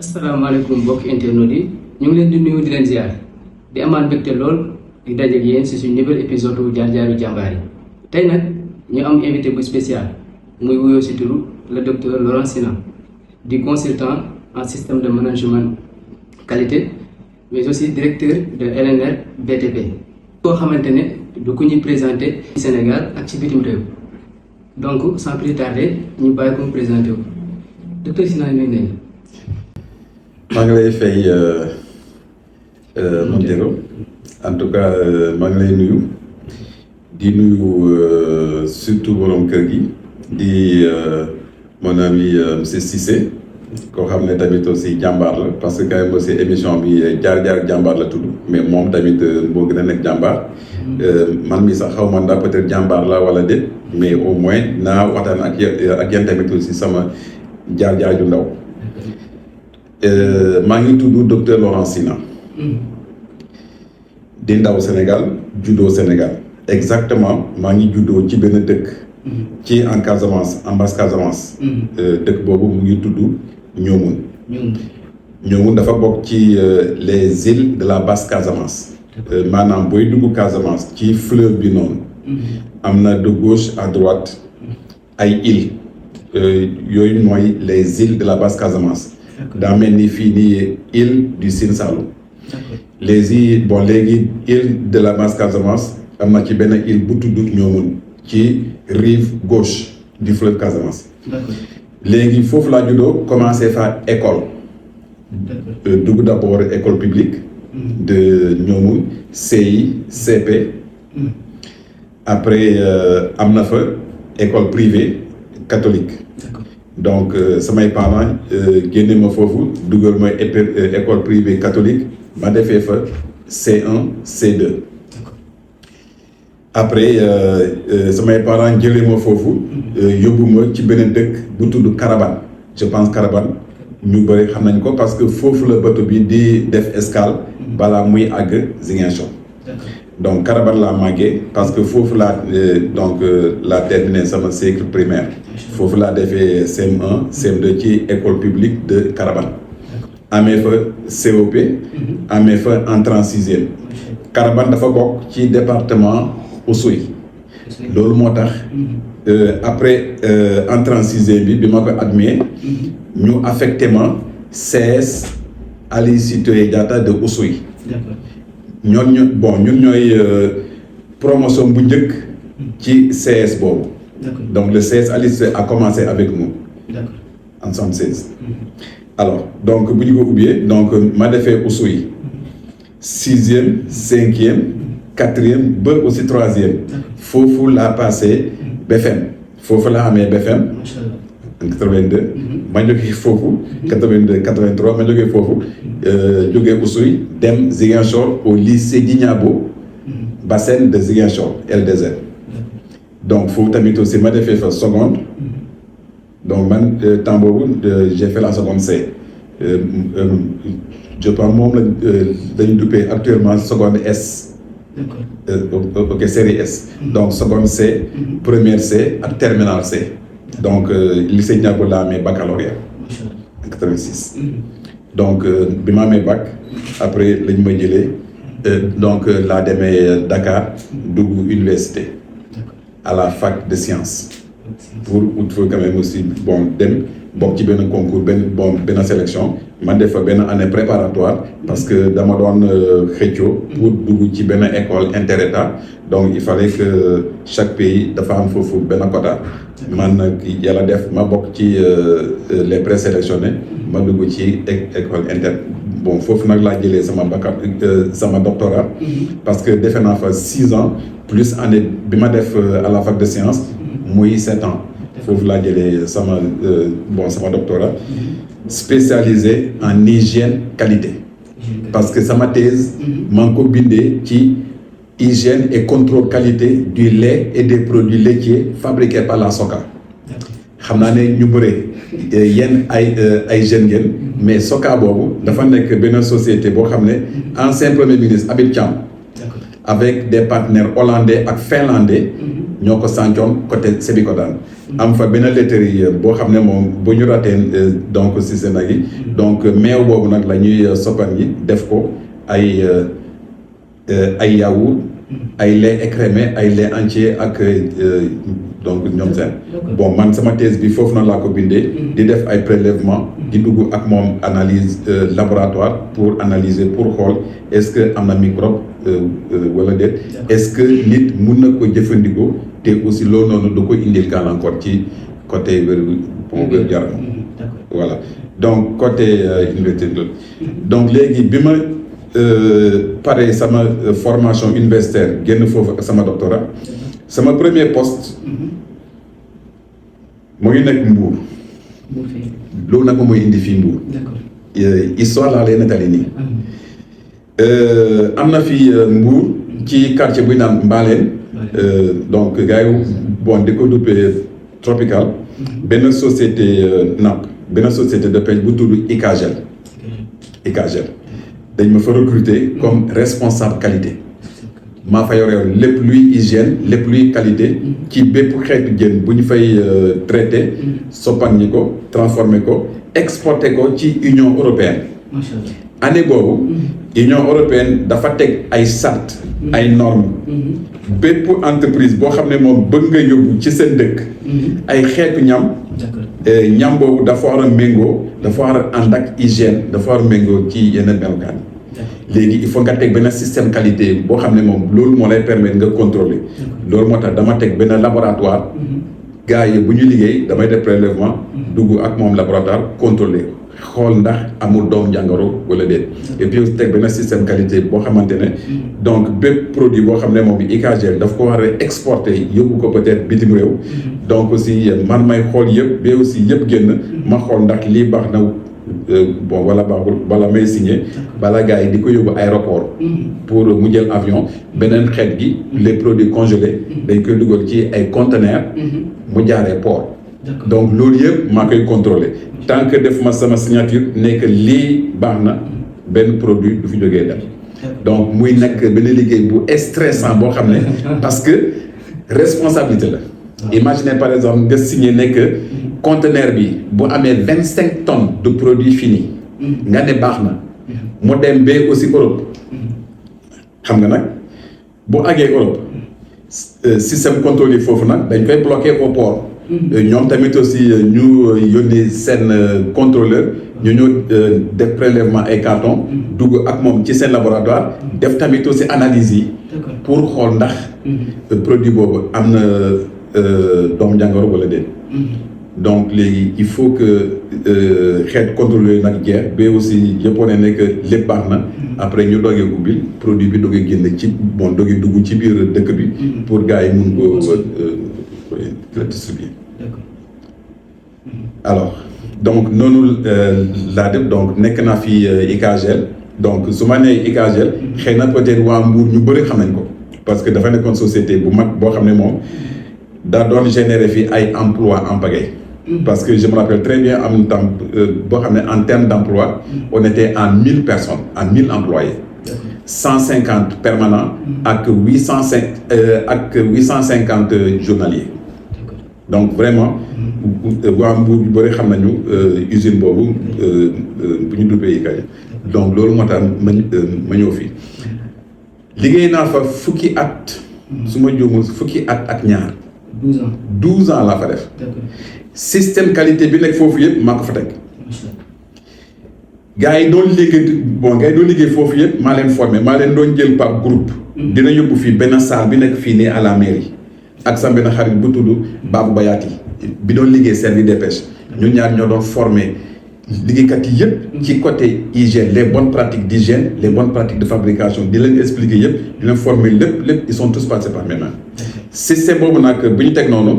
asalaamaaleykum mbokk internet yi ñu ngi leen di nuyu di leen ziar di amaat mbégte lool di daje ak yéen si suñu nouvel épisode wu jaar-jaaru jàmbaar yi tey nag ñu am invité bu spécial muy wuyoo si turu le docteur Laurent Syna di consultant en système de management qualité mais aussi directeur de LNR BTP. koo xamante ne du ku ñuy présenté ci Sénégal ak ci bitim réew donc sans plus tarder ñu bàyyi ko mu présenté wu docteur Syna ñu ngi maa ngi lay fay Montero en tout cas maa ngi lay nuyu di nuyu surtout borom kër gi di mon ami monsieur Cissé koo xam ne tamit aussi jàmbaar la parce que quand même aussi émission bi jaar-jaar jàmbaar la tudd mais moom tamit moo gën a nekk jàmbaar man mi sax xaw ma ndax peut-être jàmbaar la wala déet mais au moins naa waxtaan ak yéen tamit aussi sama jaar-jaar ju ndaw. maa ngi tudd docteur Laurent Syna di ndaw Sénégal juddoo Sénégal exactement maa ngi juddoo ci benn dëkk ci en Casamance en Basse Casamance dëkk boobu mu ngi tudd Ñoomun Ñoomun dafa bokk ci les îles de la Basse Casamance maanaam booy dugg Casamance ci fleuve bi noonu am na de gauche à droite ay îles yooyu mooy les îles de la Basse Casamance daa mel ni fii nii île du Sine Saloum léegi île de la Basse Casamance am na ci benn île bu tudd Ñoomun ci rive gauche du fleuve Casamance léegi foofu laa juddoo commencé fa école dugg d'abord école publique de Ñoomun CI CP après am na fa école privée catholique donc samay parents génne ma foofu dugal ma école privée catholique ma defee fa C1 C2 après samay parents jëlee ma foofu yóbbu ma ci beneen dëkk bu tudd Carabane je pense Carabane ñu bëri xam nañ ko parce que foofu la bateau bi di def escale balaa muy àgg Ziguinchor donc Carabane laa màggee parce que foofu laa laa terminé sama cycle primaire foofu laa defee CM1 CM2 ci école publique de Carabane amee fa COP amee fa entrée en sixième Carabane dafa bokk ci département Oussouye loolu moo tax après entrée en sixième bi ma ko admis ñu affecté ma CS Aline Sitoé Diatta de Oussouye ñun ñooy promotion bu njëkk ci CS boobu donc le CS Aline Sitoé a commencé avec nous en 76 alors donc bu ñu ko ubbee donc ma defee Oussouye sixième cinquième quatrième ba aussi troisième foofu laa passé BFM foofu laa amee BFM en 82 ma jógee foofu 82 83 ma jógee foofu jógee Oussouye dem Ziguinchor au lycée Djignabo bassin de Ziguinchor LDZ donc foofu tamit aussi ma defee fa seconde donc man temps boobu j'ai fait la seconde C je pense moom la dañu duppee actuellement seconde S ok série S donc seconde C première C ak terminale C donc lycée Djignabo laa amee baccalauréat en 86 donc bi ma amee bac après lañ ma jëlee donc laa demee Dakar dugg université à la fac de sciences pour ut fa quand même aussi dem bokk ci benn concours benn sélection man def fa benn année préparatoire parce que dama doon xëccoo pour dugg ci benn école interétat donc il fallait que chaque pays dafa am foofu benn quota man nag yàlla def ma bokk ci les présélectionnés ma dugg ci école foofu nag laa jëlee sama doctorat parce que defe naa fa 6 ans plus année bi ma def à la fac de sciences muy 7 ans foofu laa jëlee sama doctorat spécialisé en hygiène qualité parce que sama thèse maa ngi ko bindee ci hygiène et contrôle qualité du lait et des produits laitiers fabriqués par la SOCA xam naa ne ñu bëre yéen ay jeunes ngeen mais SOCA boobu dafa nekk benn société boo xam ne ancien premier ministre Habib Thiam avec des partenaires hollandais ak finlandais ñoo ko sàncoon côté Sébikotane am fa benn laiterie boo xam ne moom bu ñu rateen donc si seen nag yi donc meew boobu nag la ñuy soppan yi def ko ay yaourt ay lait écrémé ay lait entier ak donc ñoom seen bon man sama thèse bi foofu na laa ko bindee di def ay prélèvement di dugg ak moom analyse laboratoire pour analyser pour xool est-ce que am na microbe wala déet est-ce que nit mun na ko jëfandikoo te aussi loolu noonu da ko indil gàllankoor ci côté wér yaram voilà donc côté université donc léegi bi ma pare sama formation universitaire génn foofu ak sama doctorat sama premier poste mu ngi nekk Mbour loolu nag moom mooy indi fii Mbour histoire laa lay nettali nii am na fi Mbour ci quartier buy naan Mbaleen donc gars yi bon di ko duppee tropical benn société napp benn société de pêche bu tudd ICAGEL dañ ma fa recruter comme responsable qualité maa fa yore lépp luy hygiène lépp luy qualité ci bépp xeetu jën bu ñu fay traité soppan ñi ko transformé ko exporté ko ci Union européenne année boobu Union européenne dafa teg ay sart ay normes bépp entreprise boo xam ne moom bëgg nga yóbbu ci seen dëkk ay xeetu ñam boobu dafa war a méngoo dafa war a ànd ak hygiène dafa war a méngoo ci yeneen melokaan léegi il faut nga teg benn système qualité boo xam ne moom loolu moo lay permettre nga contrôler loolu moo tax dama teg benn laboratoire gars yi bu ñu liggéey damay def prélèvement dugg ak moom laboratoire contrôler xool ndax amul doom jàngoro wala déet et puis teg benn système qualité boo xamante ne donc bépp produit boo xam ne moom bi ICAGEL daf ko war a exporter yóbbu ko peut-être bitim réew donc aussi man may xool yëpp ba aussi yëpp génn ma xool ndax lii baax na bon wala baaxul bala may signé bala gars yi di ko yóbbu aéroport pour mu jël avion beneen xeet gi les produits congelés dañ koy dugal ci ay conteneurs mu jaaree port donc loolu yëpp maa koy contrôler tant que def ma sama signature ne que lii baax na benn produit du fi jógee dem donc muy nekk benn liggéey bu stressant boo xam ne parce que responsabilité la imaginez par exemple nga signé ne que conteneur bi bu amee 25 tonnes de produits finis nga ne baax na mu dem ba aussi Europe xam nga nag bu àggee Europe système contrôle yi foofu nag dañ koy bloqué au port ñoom tamit aussi ñu yónni seen contrôleur ñu ñëw def prélèvement ay carton dugg ak moom ci seen laboratoire def tamit aussi analyse yi pour xool ndax produit boobu am na doomu jàngoro wala déet donc léegi il faut que xeet contrôle yooyu nag jeex ba aussi yëpp wane ne que lépp baax na après ñu doogee ubbil produit bi doogee génn ci bon doogee dugg ci biir dëkk bi pour gars yi mun ko distribuer. Alors donc noonu laa def donc nekk naa fi ICAGEL donc su ma nee ICAGEL xëy na peut-être waa Mbour ñu bëri xam nañ ko parce que dafa nekkoon société bu mag boo xam ne moom daa doon générer fii ay emploi en pagaille parce que je me rappelle très bien am na temps boo xam ne en termes d'emploi on était à 1000 personnes à 1000 employés 150 permanents ak 850 journaliers donc vraiment waa Mbour yu bëri xam nañu usine boobu bu ñu duppee ICAGEL donc loolu moo tax ma ñëw fii liggéey naa fa fukki at su ma juumul fukki at ak ñaar 12 ans laa fa def système qualité bi nekk foofu yëpp maa ko fa teg gars yi doon liggéey foofu yëpp maa leen formé maa leen doon jël par groupe dina yóbbu fii benn salle bi nekk fii nii à la mairie ak sa benn xarit bu tudd Babou Bayati bi doon liggéey service des pêches ñun ñaar ñoo doon formé liggéeykat yi yëpp ci côté hygiène les bonnes pratiques d'hygiène les bonnes pratiques de fabrication di leen expliquer yëpp di leen former lépp ils sont tous passés par mes mains système boobu nag bu ñu teg noonu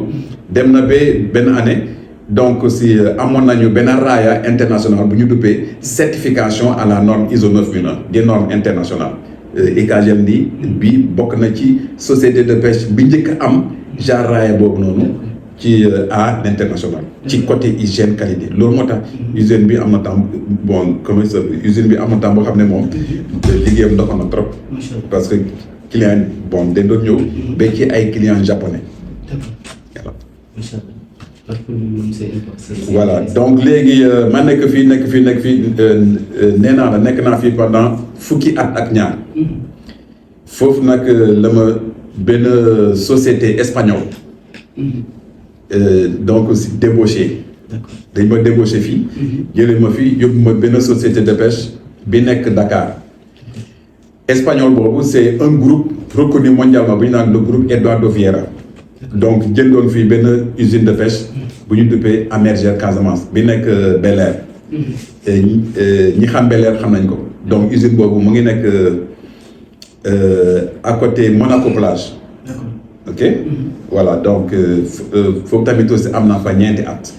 dem na ba benn année donc si amoon nañu benn raaya international bu ñu duppee certification à la norme ISO 9001 des normes internationales ICAGEL ni bi bokk na ci société de pêche bi njëkk am genre raaya boobu noonu ci à l'international ci côté hygiène qualité loolu moo tax usine bi am na temps bon comment ça usine bi am na temps boo xam ne moom liggéeyam doxoon na trop parce que client bon dañ doon ñëw ba ci ay clients japonais voilà donc léegi ma nekk fii nee naa la nekk naa fii pendant fukki at ak ñaar foofu nag la ma benn société espagnole donc si débauché dañ ma débauché fii jëlee ma fii yóbbu ma benn société de pêche bi nekk Dakar espagnol boobu c'est un groupe reconnu mondialement bu ñu naan le groupe Eduardo Vieira donc jëndoon fii benn usine de pêche bu ñu duppee Amergère Casamance bi nekk Bel Air ñi xam Bel Air xam nañ ko donc usine boobu mu ngi nekk à côté Monaco plage ok voilà donc foofu tamit aussi am naa fa ñeenti at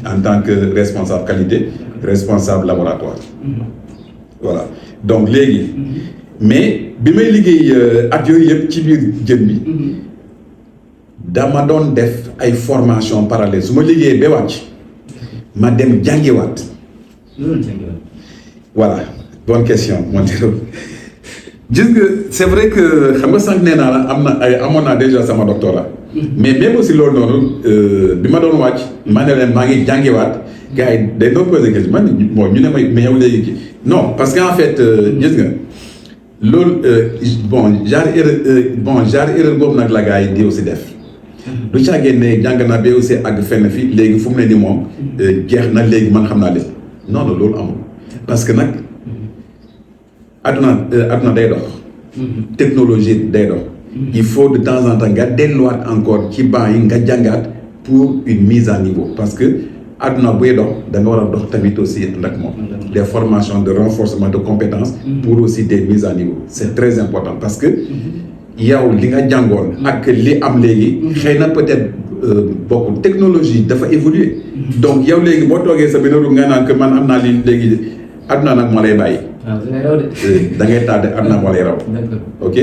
en tant que responsable qualité responsable laboratoire voilà donc léegi mais bi may liggéey at yooyu yëpp ci biir jën bi dama doon def ay formation parallèle su ma liggéeyee ba wàcc ma dem jàngiwaat voilà bonne question Montero gis nga c'est vrai que xam nga sànq nee naa la amoon naa déjà sama doctorat mais même aussi loolu noonu bi ma doon wàcc ma ne leen maa ngi jàngiwaat gars yi day doon posé question man bon ñu ne ma mais yow léegi non parce que en fait gis nga loolu genre erreur boobu nag la gars yi di aussi def du caagee ne jàng naa ba aussi àgg fenn fii léegi fu mu ne nii moom jeex na léegi man xam naa lépp non non loolu amul parce que nag adduna day dox technologie day dox il faut de temps en temps nga delluwaat encore ci banc yi nga jàngaat pour une mise à niveau parce que adduna buy dox da nga war a dox tamit aussi ànd ak moom des formations de renforcement de compétences pour aussi des mises à niveau c'est très important parce que yow li nga jàngoon ak li am léegi xëy na peut-être bokkul technologie dafa évoluer donc yow léegi boo toogee sa benn ru nga naan que man am naa li léegi adduna nag moo lay bàyyi da ngay tardé adduna moo lay raw ok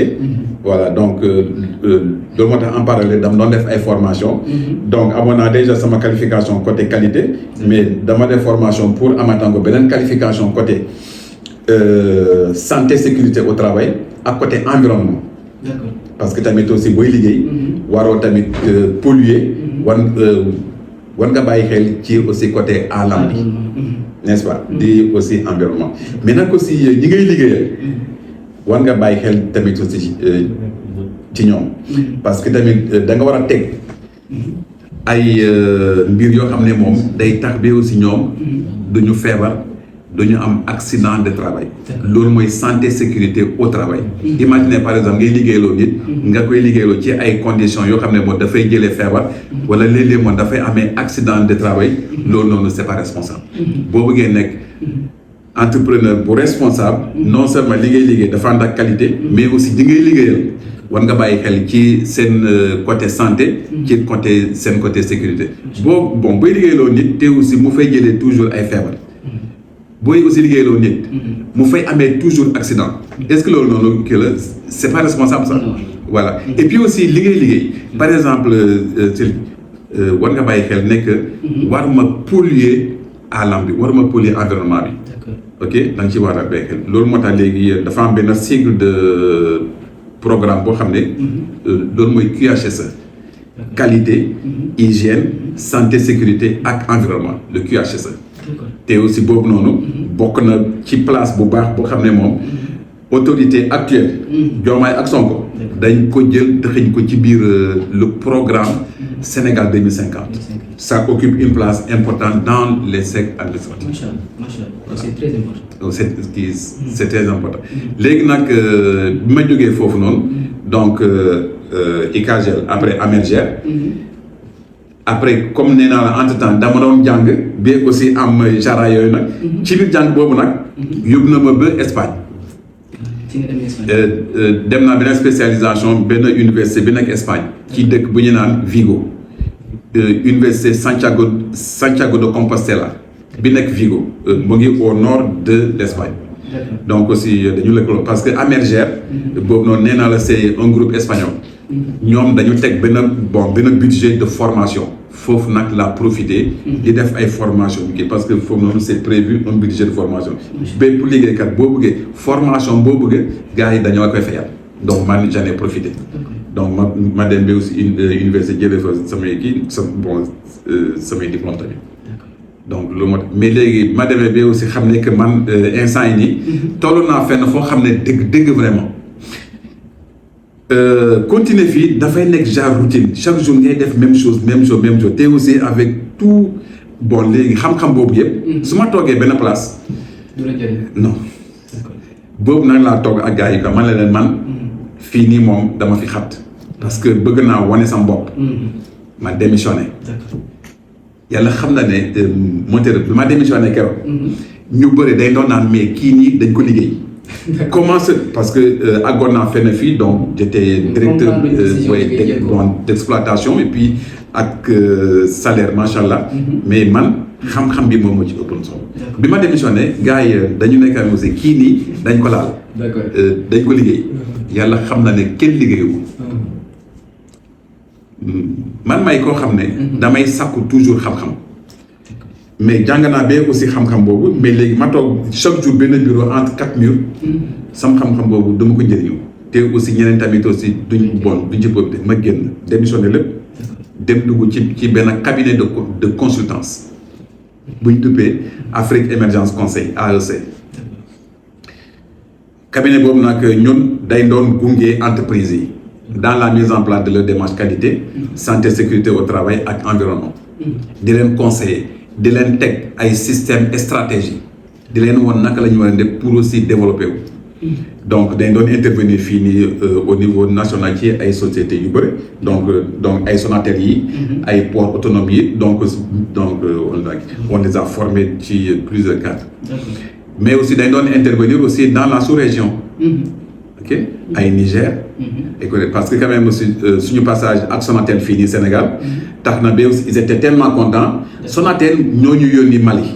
voilà donc loolu moo tax en parallèle dama doon def ay formation donc amoon naa déjà sama qualification côté qualité mais dama def formation pour amatango beneen qualification côté santé sécurité au travail ak côté environnement parce que tamit aussi booy liggéey waroo tamit polluer war nga bàyyi xel ci aussi côté alam bi n'est-ce pas di aussi environnement mais nag aussi ñi ngay liggéeyal war nga bàyyi xel tamit aussi ci ñoom parce que tamit da nga war a teg ay mbir yoo xam ne moom day tax ba aussi ñoom duñu feebar duñu am accident de travail loolu mooy santé sécurité au travail imaginez par exemple ngay liggéeyloo nit nga koy liggéeyloo ci ay conditions yoo xam ne moom dafay jëlee feebar wala léeg-léeg moom dafay amee accident de travail loolu noonu c'est pas responsable boo bëggee nekk entrepreneur bu responsable non seulement li ngay liggéey dafa ànd ak qualité mais aussi di ngay liggéeyal war nga bàyyi xel ci seen côté santé ci côté seen côté sécurité booy liggéeyloo nit te aussi mu fay jëlee toujours ay feebar booy aussi liggéeyloo nit mu fay amee toujours accident est-ce que loolu noonu kii la c'est pas responsable ça voilà et puis aussi liggéey par exemple war nga bàyyi xel nekk war ma polluer alam bi war ma polluer environnement bi ok da nga ci war a bàyyi xel loolu moo tax léegi dafa am benn cycle de programme boo xam ne loolu mooy QHSE qualité hygiène santé sécurité ak environnement le QHSE te aussi boobu noonu bokk na ci place bu baax boo xam ne moom autorité actuelle Diomaye ak Sonko dañ ko jël dëxëñ ko ci biir le programme Sénégal 2050 ça occupe une place importante dans les secteurs administratifs. C'est très important. C'est très important léegi nag bi ma jógee foofu noonu donc ICAGEL après Amergère après comme nee naa la entre temps dama doon jàng bi aussi am jara yooyu nag ci biir jàng boobu nag yóbbu na ma ba Espagne dem naa beneen spécialisation benn université bi nekk Espagne ci dëkk bu ñu naan Vigo université Santiago de Compostela bi nekk Vigo mu ngi au nord de l'Espagne donc aussi dañu lëkkaloo parce que Amergère boobu noonu nee naa la c'est un groupe espagnol ñoom dañu teg benn budget de formation foofu nag la profiter di def ay formation bi parce que foofu noonu c'est prévu un budget de formation bépp liggéeykat boo bëggee formation boo bëggee gars yi dañoo koy fayal donc man j'en ai profité donc ma dem bi aussi université jëlee fa samay kii samay diplôme tamit. donc lu ma mais léegi ma demee bi aussi xam ne que man instant yi nii. toll naa fenn foo xam ne dëgg vraiment. continuer fii dafay nekk genre routine chaque jour ngay def même chose te aussi avec tout bon léegi xam-xam boobu yëpp. su ma toogee benn place. du la jëriñ. non boobu nag laa toog ak gars yi quoi man la leen man. fii nii moom dama fi xat. parce que bëgg naa wane sama bopp. ma démissionné. yàlla xam na ne monteur bi ma démissionné keroog. ñu bëri day doon naan mais kii nii dañ ko liggéey. comment parce que àggoon naa fenn fii donc j'étais directeur d'exploitation et puis ak salaire macha allah. mais man xam-xam bi moom moo ci ëppoon solo. bi ma démissionné gars yi dañu nekk ak aussi kii nii dañ ko laal. dañ ko liggéey. yàlla xam na ne kenn liggéeyu man may koo xam ne. damay sakku toujours xam-xam. mais jàng naa bee aussi xam-xam boobu mais léegi ma toog chaque jour benn bureau entre 4 murs. sam xam-xam boobu dama ko njëriñu. te aussi ñeneen tamit aussi duñ ci boobu ma génn démissionné lépp. dem dugg ci benn cabinet de consultance. buñ duppee Afrique Émergence Conseil AEC. cabinet boobu nag ñun day doon gunge entreprise yi. dans la mise en place de leur démarche qualité. santé sécurité au travail ak environnement. di leen conseiller. di leen teg ay système et stratégie di leen woon naka la ñu war a def pour aussi développer wu. donc dañ doon intervenir fii nii au niveau national ci ay sociétés yu bëri donc ay Sonatel yi. ay ports autonomes yi donc on les a formés ci plusieurs cadres. mais aussi dañ doon intervenir aussi dans la sous-région. ok ay Niger. parce que quand même aussi suñu passage ak Sonatel fii nii Sénégal. tax na ba aussi ils étaient tellement contents. Sonatel ñoo ñu yónni Mali.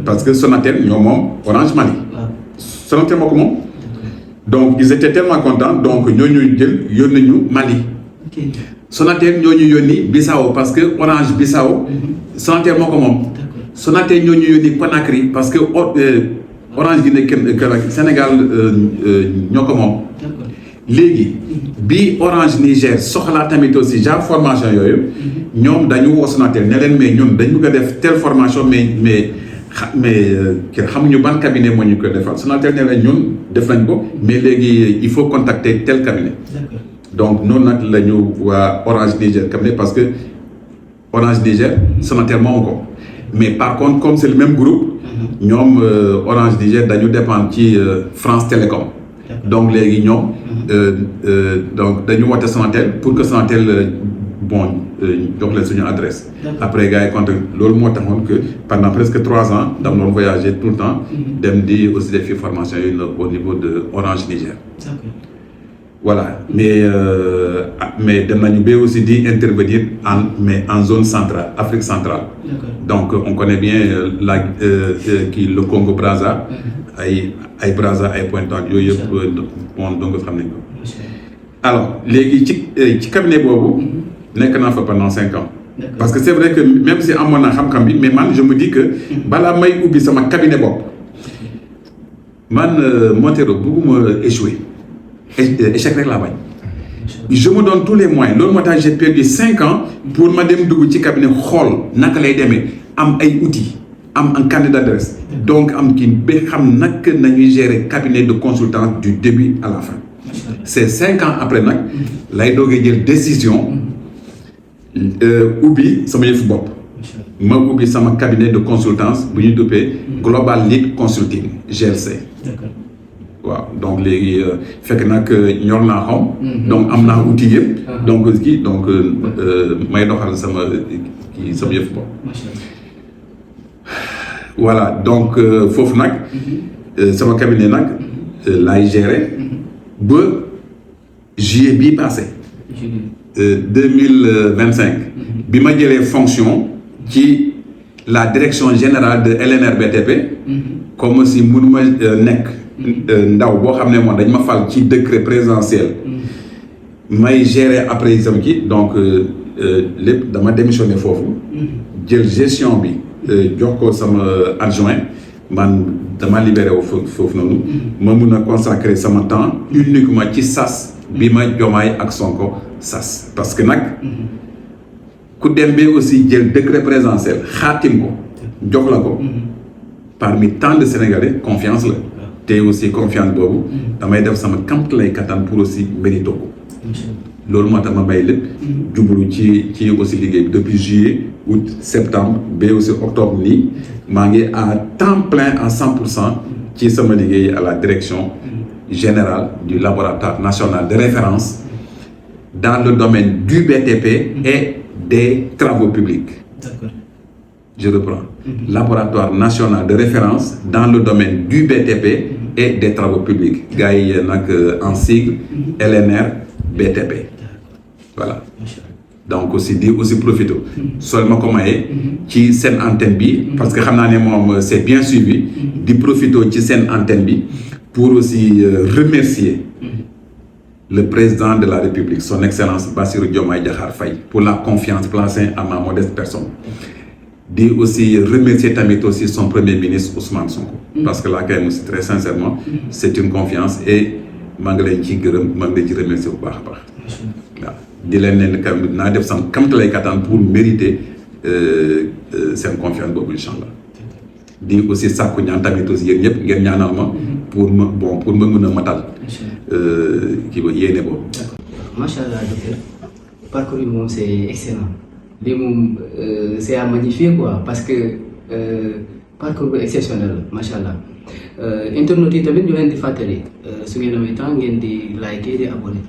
parce que Sonatel ñoo moom Orange Mali. Sonatel moo ko moom. donc ils étaient tellement contents donc ñoo ñu jël yónni ñu Mali. Sonatel ñoo ñu yónni Bissau parce que Orange Bissau. Sonatel moo ko moom. Sonatel ñoo ñu yónni Conakry parce que Orange Guinée Sénégal ñoo ko moom. léegi bi Orange Niger soxlaa tamit aussi genre formation yooyu. ñoom dañu woo Sonatel ne leen mais ñun dañ bëgg a def telle formation mais xamuñu ban cabinet moo ñu ko defal Sonatel ne leen ñun def nañ ko mais léegi il faut contacter tel cabinet. donc noonu nag la ñu waa Orange Niger cabinet parce que Orange Niger Sonatel moo ko mais par contre comme c'est le même groupe. ñoom Orange Niger dañu dépendre ci France Télécom. donc léegi ñoom donc dañu woote Sonatel pour que Sonatel jox leen suñu adresse. après gars yi contact loolu moo taxoon que pendant presque 3 ans dama doon voyager tout le temps. dem di aussi def fi formation yi au niveau de Orange Niger. voilà mais dem nañu ba aussi di intervenir en zone centrale Afrique centrale. donc on connaît bien le Congo Brazza. ay Brazza ay Pointe-Noire yooyu yëpp donc xam nañ ko. alors léegi ci cabinet boobu. nekk naa fa pendant 5 ans. parce que c'est vrai que même si amoon na xam-xam bi mais man je me dis que. balaa may ubbi sama cabinet bopp. man Montero bëgguma échouer. échec rek laa bañ. je me donne tous les moyens loolu moo tax j'ai perdu 5 ans. pour ma dem dugg ci cabinet xool naka lay demee am ay outils. am un candidat d'adresse donc am kii ba xam naka nañuy gérer cabinet de consultance du début à la fin. c'est 5 ans après nag lay doogee jël décision ubbi sama yëfu bopp. ma ubbi sama cabinet de consultance bu ñu duppee Global Lead Consulting GLC. waaw donc léegi fekk nag ñor naa xam. donc am naa outil yëpp. donc kii donc may doxal sama yëfu bopp. voilà donc foofu nag sama cabinet nag laay gérer ba juillet bii passé 2025 bi ma jëlee fonction ci la direction générale de LNRBTP comme si mënuma nekk ndaw boo xam ne moom dañ ma fal ci décret présidentiel may gérer après isam ki donc lépp dama démissionné foofu jël gestion bi jox ko sama adjoint man dama libéré wu foofu noonu ma mun a consacrer sama temps uniquement ci SAS bi ma Diomaye ak Sonko sas parce que nag ku dem ba aussi jël décret présidentiel xaatim ko jox la ko parmi tant de Sénégalais confiance la te aussi confiance boobu damay def sama kamp lay kattan pour aussi mérito ko loolu moo tax ma bay lépp jublu ci aussi liggéey bi depuis juillet août septembre ba aussi octobre nii maa ngi à temps plein à 100% ci sama liggéey à la direction générale du laboratoire national de référence dans le domaine du BTP et des travaux publics. D'accord. Je reprends. Laboratoire national de référence dans le domaine du BTP et des travaux publics. Gars yi nag en sigle LNR BTP. Voilà. Donc aussi di aussi profité. sol ma ko maye ci seen antenne bi parce que xam naa ne moom c'est bien suivi. di profité ci seen antenne bi pour aussi remercier le président de la République, son Excellence Bassirou Diomaye Diakhar Faye, pour la confiance placée à ma modeste personne. Di aussi remercier tamit aussi son premier ministre Ousmane Sonko. Parce que là, quand même, très sincèrement, c'est une confiance et maa ngi leen ci gërëm maa ngi leen ci remercier bu baax a baax. waaw di leen ne kam naa def sam kamtalay kattan pour mériter seen confiance boobu incha allah. di aussi sàkku ñaan tamit aussi yéen ñëpp ngeen ñaanal ma pour ma mën a matal kii ba yéene boobu. D'accord. Macha allah docteur parcours bi moom c'est excellent lii moom c'est à magnifier quoi parce que parcours bu exceptionnel la macha allah internautes yi tamit ñu leen di fàttali su ngeen amee temps ngeen di liker di abonné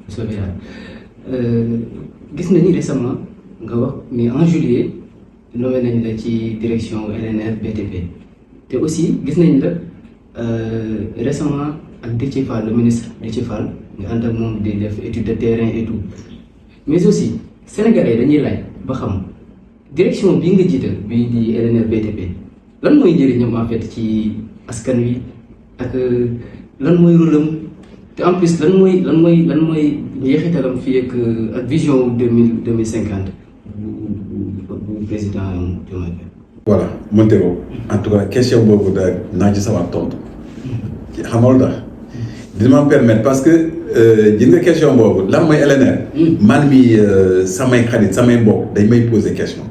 soobee yàlla gis nañu récemment nga wax ni en juillet. nommé nañ la ci direction LNR BTP te aussi gis nañ la récemment ak Déthié Fall le ministre Déthié Fall nga ànd ak moom di def étude de terrain et tout mais aussi sénégalais dañuy laaj ba xam direction bii nga jiital bii di LNR BTP lan mooy njëriñam en fait ci askan wi ak lan mooy rôlam te en plus lan mooy njeexitalam fii ak vision 2050 président Diomaye. voilà Montero en tout cas question boobu daal naa ci sawar tontu xamal tax dina ma permettre parce que gis nga question boobu lan mooy LNR. man mi samay xarit samay mbokk dañ may poser question.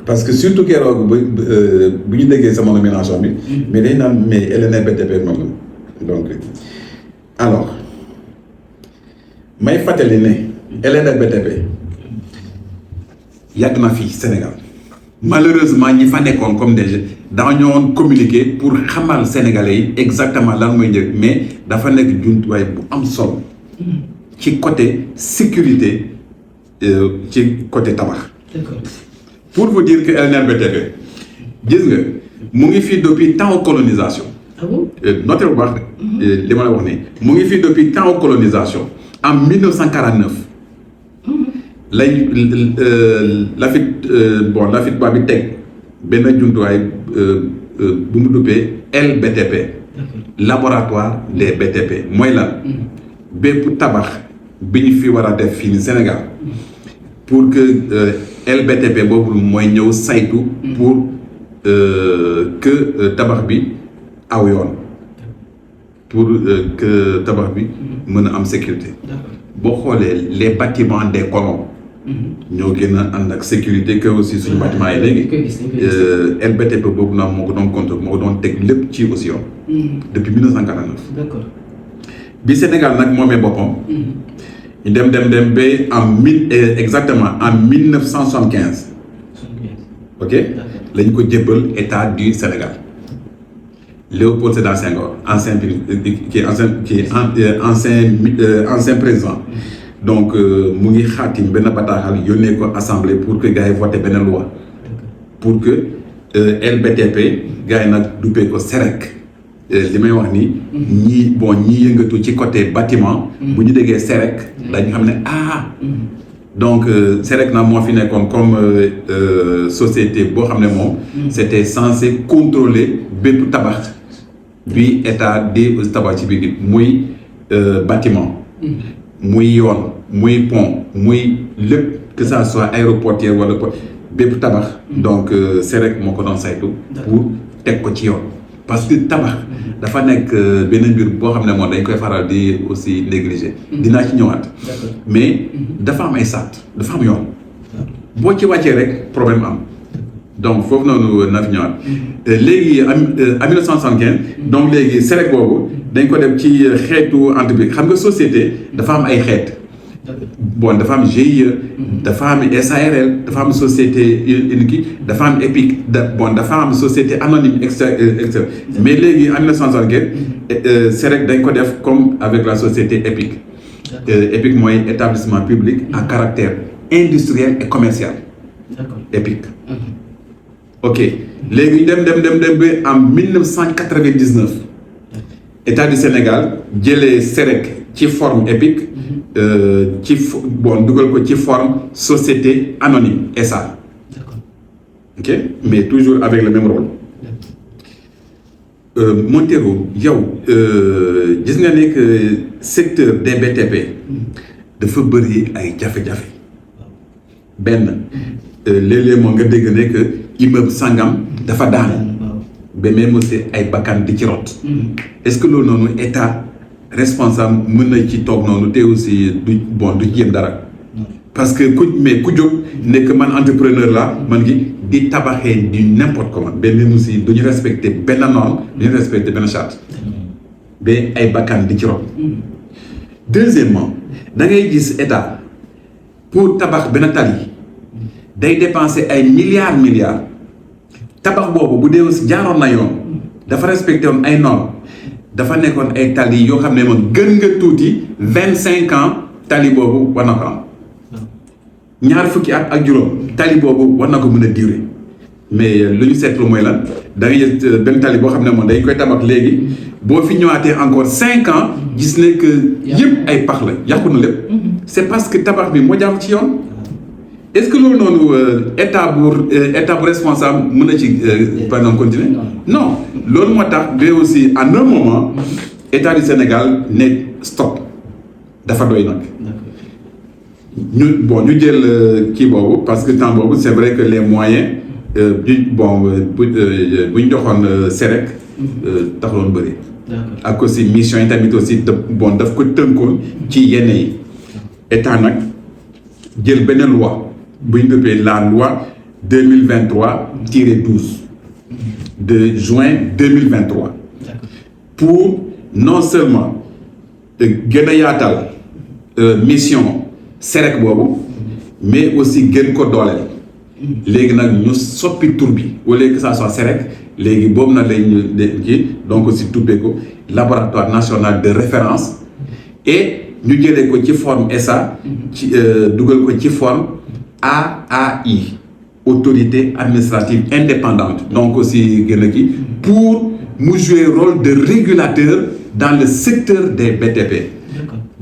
parce que surtout keroog bu ñu déggee sama nomination bi. mais dañ naan mais LNR BTP moom donc alors may fàttali ne LNR BTP yàgg na fii Sénégal. malheureusement ñi fa nekkoon comme déjà dañoo communiquer pour xamal sénégalais yi exactement lan mooy njëriñ mais dafa nekk jumtuwaay bu am solo ci côté sécurité ci côté tabax. D'accord. Pour vous dire que LNR BTP gis nga mu ngi fii depuis temps colonisation. Ah bon? Notez bu baax de li ma la wax nii mu ngi fii depuis temps colonisation en 1949. lay Lafit ba bi teg benn jumtuwaay bu mu duppee LBTP laboratoire des BTP mooy lan bépp tabax bi ñu fi war a def fii ni Sénégal pour que LBTP boobu mooy ñëw saytu pour que tabax bi aw yoon pour que tabax bi mën a am sécurité boo xoolee les bâtiments des colons ñoo gën a ànd ak sécurité que aussi suñu bâtiment yi léegi LBTP boobu naa moo ko doon contrôle moo ko doon teg lépp ci aussi yoon depuis 1949. D'accord. bi Sénégal nag moomee boppam ñu dem ba exactement en 1975 ok lañ ko jébbal état du Sénégal Léopold Sédar Senghor ancien président. Donc mu ngi xaatim benn bataaxal yónnee ko assemblée pour que gars yi voté benn loi pour que LBTP gars yi nag duppee ko SEREC li may wax ni ñii yëngatu ci côté bâtiment bu ñu déggee SEREC dañu xam ne donc SEREC nag moo fi nekkoon comme société boo xam ne moom c'était censé contrôler bépp tabax bi état di tabax ci biir muy bâtiment muy yoon muy pont muy lépp que ça soit aéroportière wala bépp tabax donc SEREC moo ko doon saytu pour teg ko ci yoon parce que tabax dafa nekk benn mbir boo xam ne moom dañ koy faral di aussi négliger. dinaa ci ñëwaat. mais dafa am ay sart dafa am yoon. boo ci wàccee rek problème am. donc foofu noonu na fi ñëwaat. léegi en 1975. donc léegi SEREC boobu dañ ko def ci xeetu entreprise xam nga société dafa am ay xeet. bon dafa am GIE. dafa am SARL dafa am société unique dafa am EPIC dafa am société anonyme extra mais léegi en 1975 SEREC dañ ko def comme avec la société EPIC. EPIC mooy établissement public à caractère industriel et commercial. EPIC. ok léegi dem ba en 1999 État du Sénégal jëlee SEREC ci forme EPIC. dugal ko ci forme société anonyme SA. ok mais toujours avec le même rôle. Montero yow gis nga ne que secteur des BTP dafa bëri ay jafe-jafe benn léeg-léeg moo nga dégg ne que immeuble sangam dafa daanu ba même aussi ay bakkan di ci rot. est-ce que loolu noonu état responsable mën na ci toog noonu te aussi du jéem dara parce que ku jóg nekk man entrepreneur la man gi di tabaxee du n'importe comment ba même aussi du ñu respecter benn norme du ñu respecter benn charte ba ay bakkan di ci rot. deuxièmement da ngay gis état pour tabax benn tali day dépenser ay milliards tabax boobu bu dee aussi jaaroon na yoon dafa respecté woon ay normes dafa nekkoon ay tali yoo xam ne moom gën nga tuuti 25 ans tali boobu war na ko am ñaar fukki at ak juróom tali boobu war na ko mën a durer mais lu ñu seetlu mooy lan da ngay gis benn tali boo xam ne moom dañ koy tabax léegi boo fi ñëwaatee encore 5 ans gis ne que yëpp ay pax la yàqu na lépp c'est parce que tabax bi moo jaar ci yoon. est-ce que loolu noonu état bu responsable mën na ci par exemple continuer non loolu moo tax ba aussi à un moment état du Sénégal ne stop dafa doy nag ñu jël kii boobu parce que temps boobu c'est vrai que les moyens buñ joxoon SEREC taxuloon bëri ak aussi mission yi tamit aussi daf ko tënkoon ci yenn yi état nag jël benn loi bu ñu duppee la loi 2023-12 de juin 2023 pour non seulement gën a yaatal mission SEREC boobu mais aussi gën ko dooleel léegi nag ñu soppi tur bi au lieu que ça soit SEREC léegi boobu nag lañu kii donc aussi tuddee ko laboratoire national de référence et ñu jëlee ko ci forme SA ci dugal ko ci forme AAI autorité administrative indépendante donc aussi gën a kii pour mu jouer rôle de régulateur dans le secteur des BTP.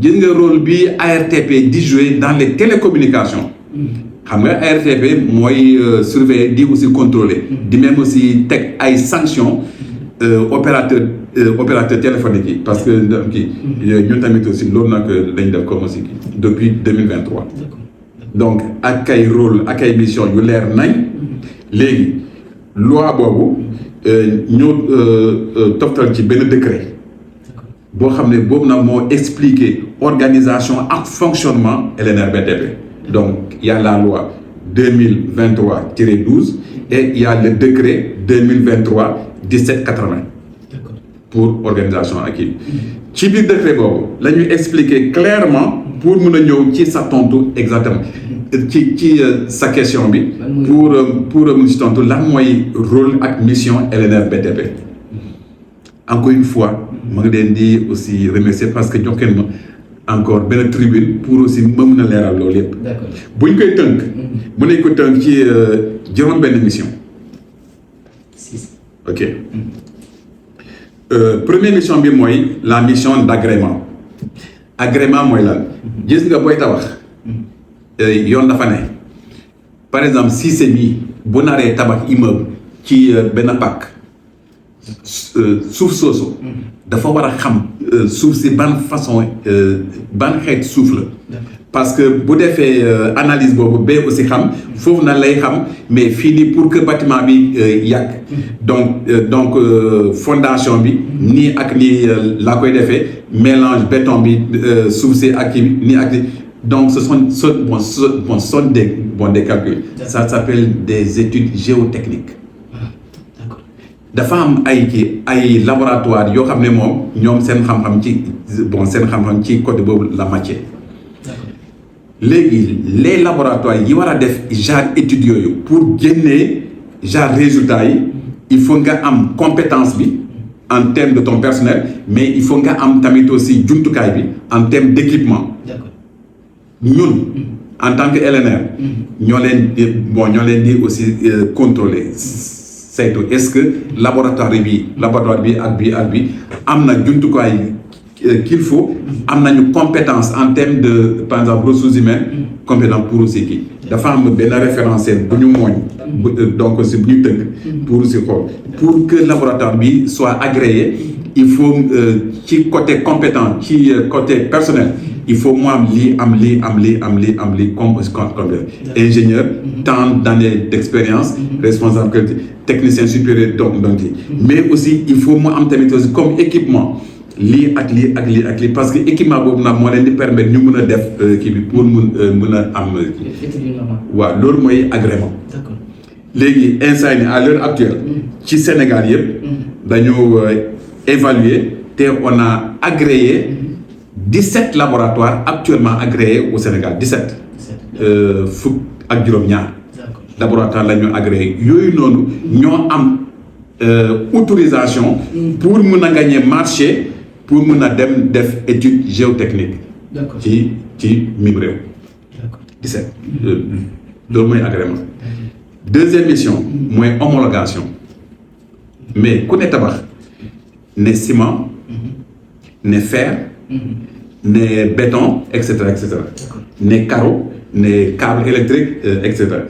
gis nga rôle bi ARTP di jouer dans les télécommunications. xam nga ARTP mooy surveiller di aussi contrôler di même aussi teg ay sanctions opérateur téléphonique yi parce que kii ñun tamit aussi loolu nag dañ def comme aussi kii depuis 2023. donc ak ay rôle ak ay mission yu leer nañ léegi loi boobu ñu toftal ci benn décret boo xam ne boobu nag moo expliquer organisation ak fonctionnement LNRBTP. donc il y a la loi 2023-12 et il y a le décret 2023-1780 pour organisation ak kii ci biir décret boobu la ñuy expliquer clairement pour mën a ñëw ci sa tontu exactement ci sa question bi pour mën ci tontu lan mooy rôle ak mission LNRBTP. encore une fois ma ngi leen di aussi remercier parce que jox ngeen ma encore benn tribune pour aussi ma mën a leeral loolu yëpp. bu ñu koy tënk. mën nañu ko tënk ci juróom benn mission. ok première mission bi mooy la mission d'agrément. agrément mooy lan gis nga booy tabax yoon dafa ne par exemple si c'est mi bu naree tabax immeuble ci benn pàkk suuf soosu dafa war a xam suuf si ban façon ban xeet suuf la parce que bu defee analyse boobu ba aussi xam foofu na lay xam mais fii nii pour que bâtiment bi yàgg donc fondation bi nii ak nii laa koy defee mélange béton bi suuf si ak kii bi nii ak donc ce sont des calculs ça s'appelle des études géotechniques dafa am ay laboratoire yoo xam ne moom ñoom seen xam-xam ci côté boobu la matière léegi les laboratoires yi war a def genre études yooyu pour génnee genre résultats yi il faut nga am compétence bi en termes de ton personnel mais il faut nga am tamit aussi jumtukaay bi en termes d'équipement ñun en tant que LNR ñoo leen di aussi contrôler saytu est-ce que laboratoire bi ak bi am na jumtukaay qu'il faut am nañu compétence en termes de par exemple ressources humaines compétence pour aussi kii dafa am benn référentiel bu ñu mooñ donc si bu ñu tënk pour si xool pour que laboratoire bi soit agréé il faut ci côté compétent ci côté personnel il faut mu am lii comme ingénieur tant d'années d'expérience responsable technicien supérieur donc mais aussi il faut mu am tamit aussi comme équipement lii ak lii parce que équipement boobu nag moo leen di permettre ñu mën a def kii bi pour mën a am waaw loolu mooy agrément léegi instant ni à l'heure actuelle ci Sénégal yëpp dañu évaluer te on a agréé 17 laboratoires actuellement agréés au Sénégal 17 fukk ak juróom-ñaar laboratoire la ñu agréé yooyu noonu ñoo am autorisation pour mën a gagner marché pour mën a dem def étude géotechnique ci mim réew 17 loolu mooy agrément deuxième mission mooy homologation mais ku ne tabax ne ciment ne fer ne béton et cetera ne carreau ne câble électrique et cetera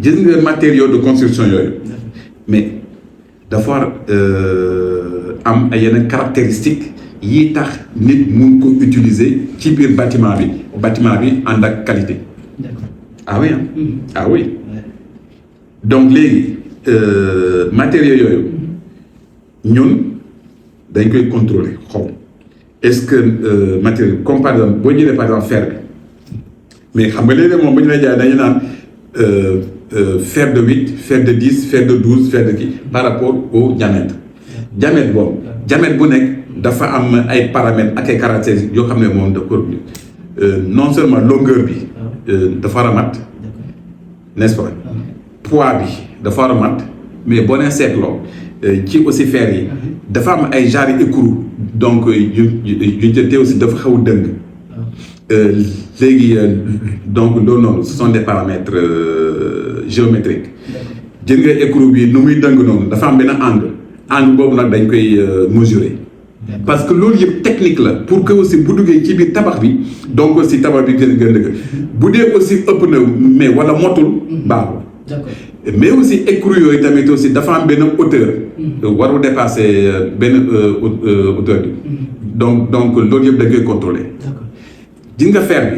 gis nga matériaux de construction yooyu mais dafa am ay yeneen caractéristiques yi tax nit mun ko utiliser ci biir bâtiment bi ànd ak qualité ah oui donc léegi matériaux yooyu ñun dañ koy contrôler xool est-ce que matériel comme par exemple boo jëlee par exemple fer bi mais xam nga léeg-léeg moom bu ñu lay jaay dañu naan fer de 8 fer de 10 fer de 12 fer de kii par rapport au diamètre boobu diamètre bu nekk dafa am ay paramètres ak ay caractéristiques yoo xam ne moom da ko non seulement longueur bi dafa war a mat n'est-ce pas poids bi dafa war a mat mais boo nee seetloo ci aussi fer yi dafa am ay genre écrou donc yu te aussi dafa xaw a dëng léegi donc loolu noonu ce sont des paramètres géométriques jël nga écrou bi nu muy dëng noonu dafa am benn angle boobu nag dañ koy mesurer parce que loolu yëpp technique la pour que aussi bu duggee ci biir tabax bi donc aussi tabax bi gën dëgg bu dee aussi ëpp na mais wala motul baaxul mais aussi écrou yooyu tamit aussi dafa am benn hauteur warul dépasser benn hauteur bi donc loolu yëpp da koy contrôler gis nga fer bi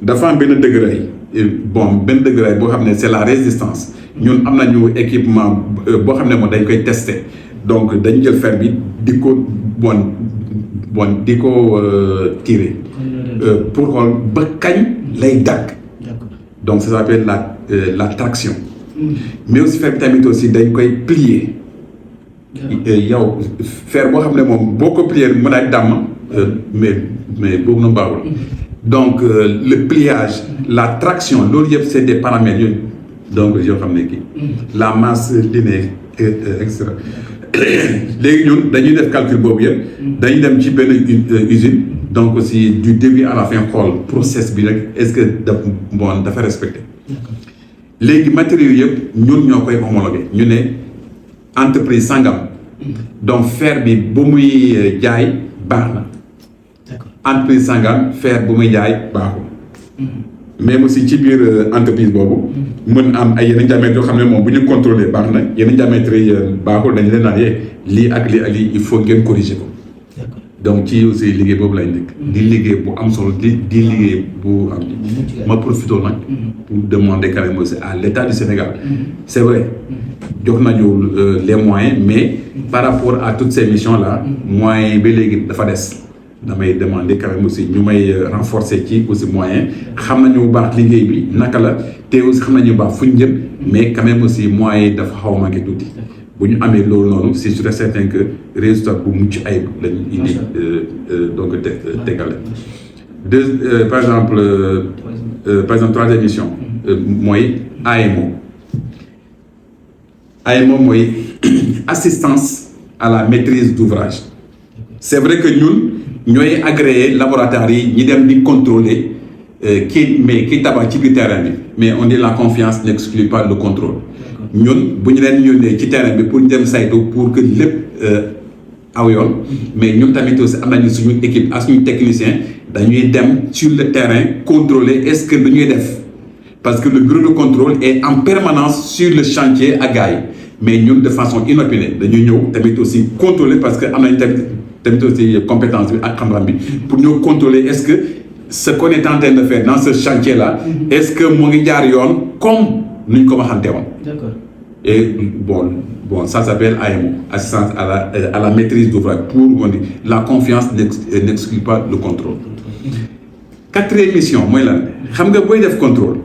dafa am benn degré benn degré boo xam ne c'est la résistance ñun am nañu équipement boo xam ne moom dañ koy tester donc dañu jël fer bi di ko tirer pour xool ba kañ lay dagg donc ça s'appelle la traction mais aussi fer bi tamit aussi dañ koy plier yow fer boo xam ne moom boo ko plier mën a damm mais boobu na baaxul donc le pliage la traction loolu yëpp c'est des paramètres yooyu donc yoo xam ne kii la masse linéaire et cetera léegi ñun dañuy def calcul boobu yëpp dañuy dem ci benn usine donc aussi du début à la fin xool process bi rek est-ce que dafa respecté léegi matériaux yëpp ñun ñoo koy homologué ñu ne entreprise sangam donc fer bi bu muy jaay baax na entreprise sangam fer bu muy jaay baaxul mais aussi ci biir entreprise boobu mën am ay yeneen diamètres yoo xam ne moom bu ñu contrôler baax na yeneen diamètres yi baaxul dañu leen naan lii ak lii ak lii il faut ngeen corriger ko. donc ci aussi liggéey boobu lañ nekk. di liggéey bu am solo di liggéey bu am. ma profité nag. pour demander quand même aussi à l'État du Sénégal. c'est vrai jox nañu les moyens mais par rapport à toutes ces missions là moyens ba léegi dafa des. damay demander quand même aussi ñu may renforcer ci aussi moyens xam nañu bu baax liggéey bi naka la te aussi xam nañu bu baax fu ñu jëm mais quand même aussi moyens yi dafa xaw a manqué tuuti. bu ñu amee loolu noonu c'est sûr et certain que résultat bu mucc ayib lañu indi donc tegale par exemple troisième mission mooy AMO mooy assistance à la maîtrise d'ouvrage. C'est vrai que ñun ñooy agréé laboratoire yi ñi dem di contrôler kii tabax ci biir terrain bi mais on dit la confiance n'exclut pas le contrôle. ñun bu ñu leen yónnee ci terrain bi pour ñu dem saytu pour que lépp aw yoon mais ñun tamit aussi am nañu suñu équipe ak suñu technicien dañuy dem sur le terrain contrôler est-ce que lu ñuy def parce que le bureau de contrôle est en permanence sur le chantier ak gars yi mais ñun de façon inopinée dañuy ñëw tamit aussi contrôler parce que am nañu tamit aussi compétence bi ak xam-xam bi pour ñëw contrôler est-ce que ce qu'on est en train de faire dans ce chantier là est-ce que mu ngi jaar yoon comme nu ñu ko waxante woon. D'accord. Et bon, ça s'appelle AMO, assistance à la maîtrise d'ouvrage. Pour on dit, la confiance n'exclut pas le contrôle. Quatrième mission, moi là, xam nga boy def contrôle.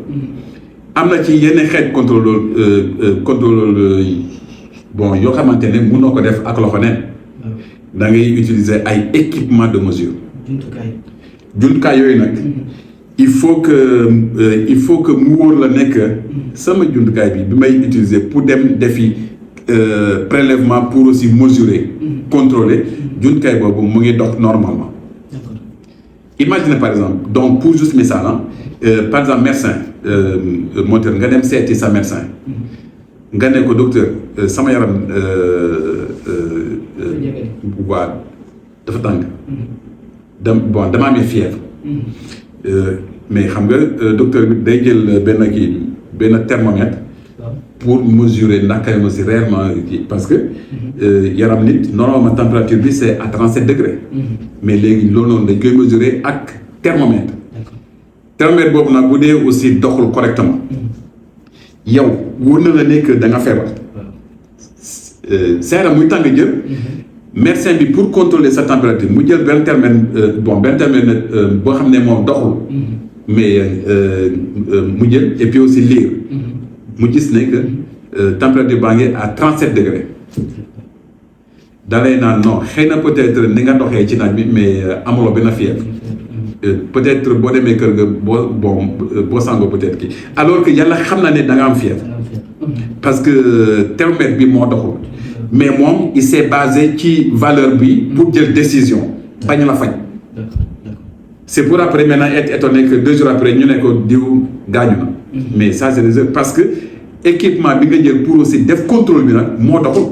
Am na ci yenn xeet contrôle bon yoo xamante ne mënoo ko def ak loxo neen. Da ngay utiliser ay équipement de mesure. Jumtukaay yooyu nag. il faut que mu wóor la nekk sama jumtukaay bi may utiliser pour dem defi prélèvement pour aussi mesurer contrôler jumtukaay boobu mu ngi dox normalement. Imaginez par exemple donc pour juste misaal par exemple médecin monteur nga dem seeti sa médecin nga ne ko docteur sama yaram waa dafa tàng damaa amee fièvre. Mais xam nga docteur bi day jël benn thermomètre pour mesurer naka aussi réellement parce que yaram nit normalement température bi c'est à 37 degrés. Mais léegi loolu noonu dañ koy mesurer ak thermomètre. Thermomètre boobu nag bu dee aussi doxul correctement yow wóor na la nekk da nga feebar. sa yaram muy tàng jël. Médecin bi pour contrôler sa température mu jël benn thermomètre boo xam ne moom doxul mais mu jël et puis aussi lire mu gis ne que température baa ngi à 37 degrés da lay naan non xëy na peut-être ni nga doxee ci naaj bi mais amuloo benn fièvre peut-être boo demee kër ga boo sangoo peut-être kii alors que yàlla xam na ne da nga am fièvre parce que thermomètre bi moo doxul. Mais moom il s'est basé ci valeur bi pour jël décision bañ la faj. C'est pour après maintenant être étonné que 2 jours après ñu ne ko diw gaañu na. Mais ça c'est des parce que équipement bi nga jël pour aussi def contrôle bi nag moo doxul.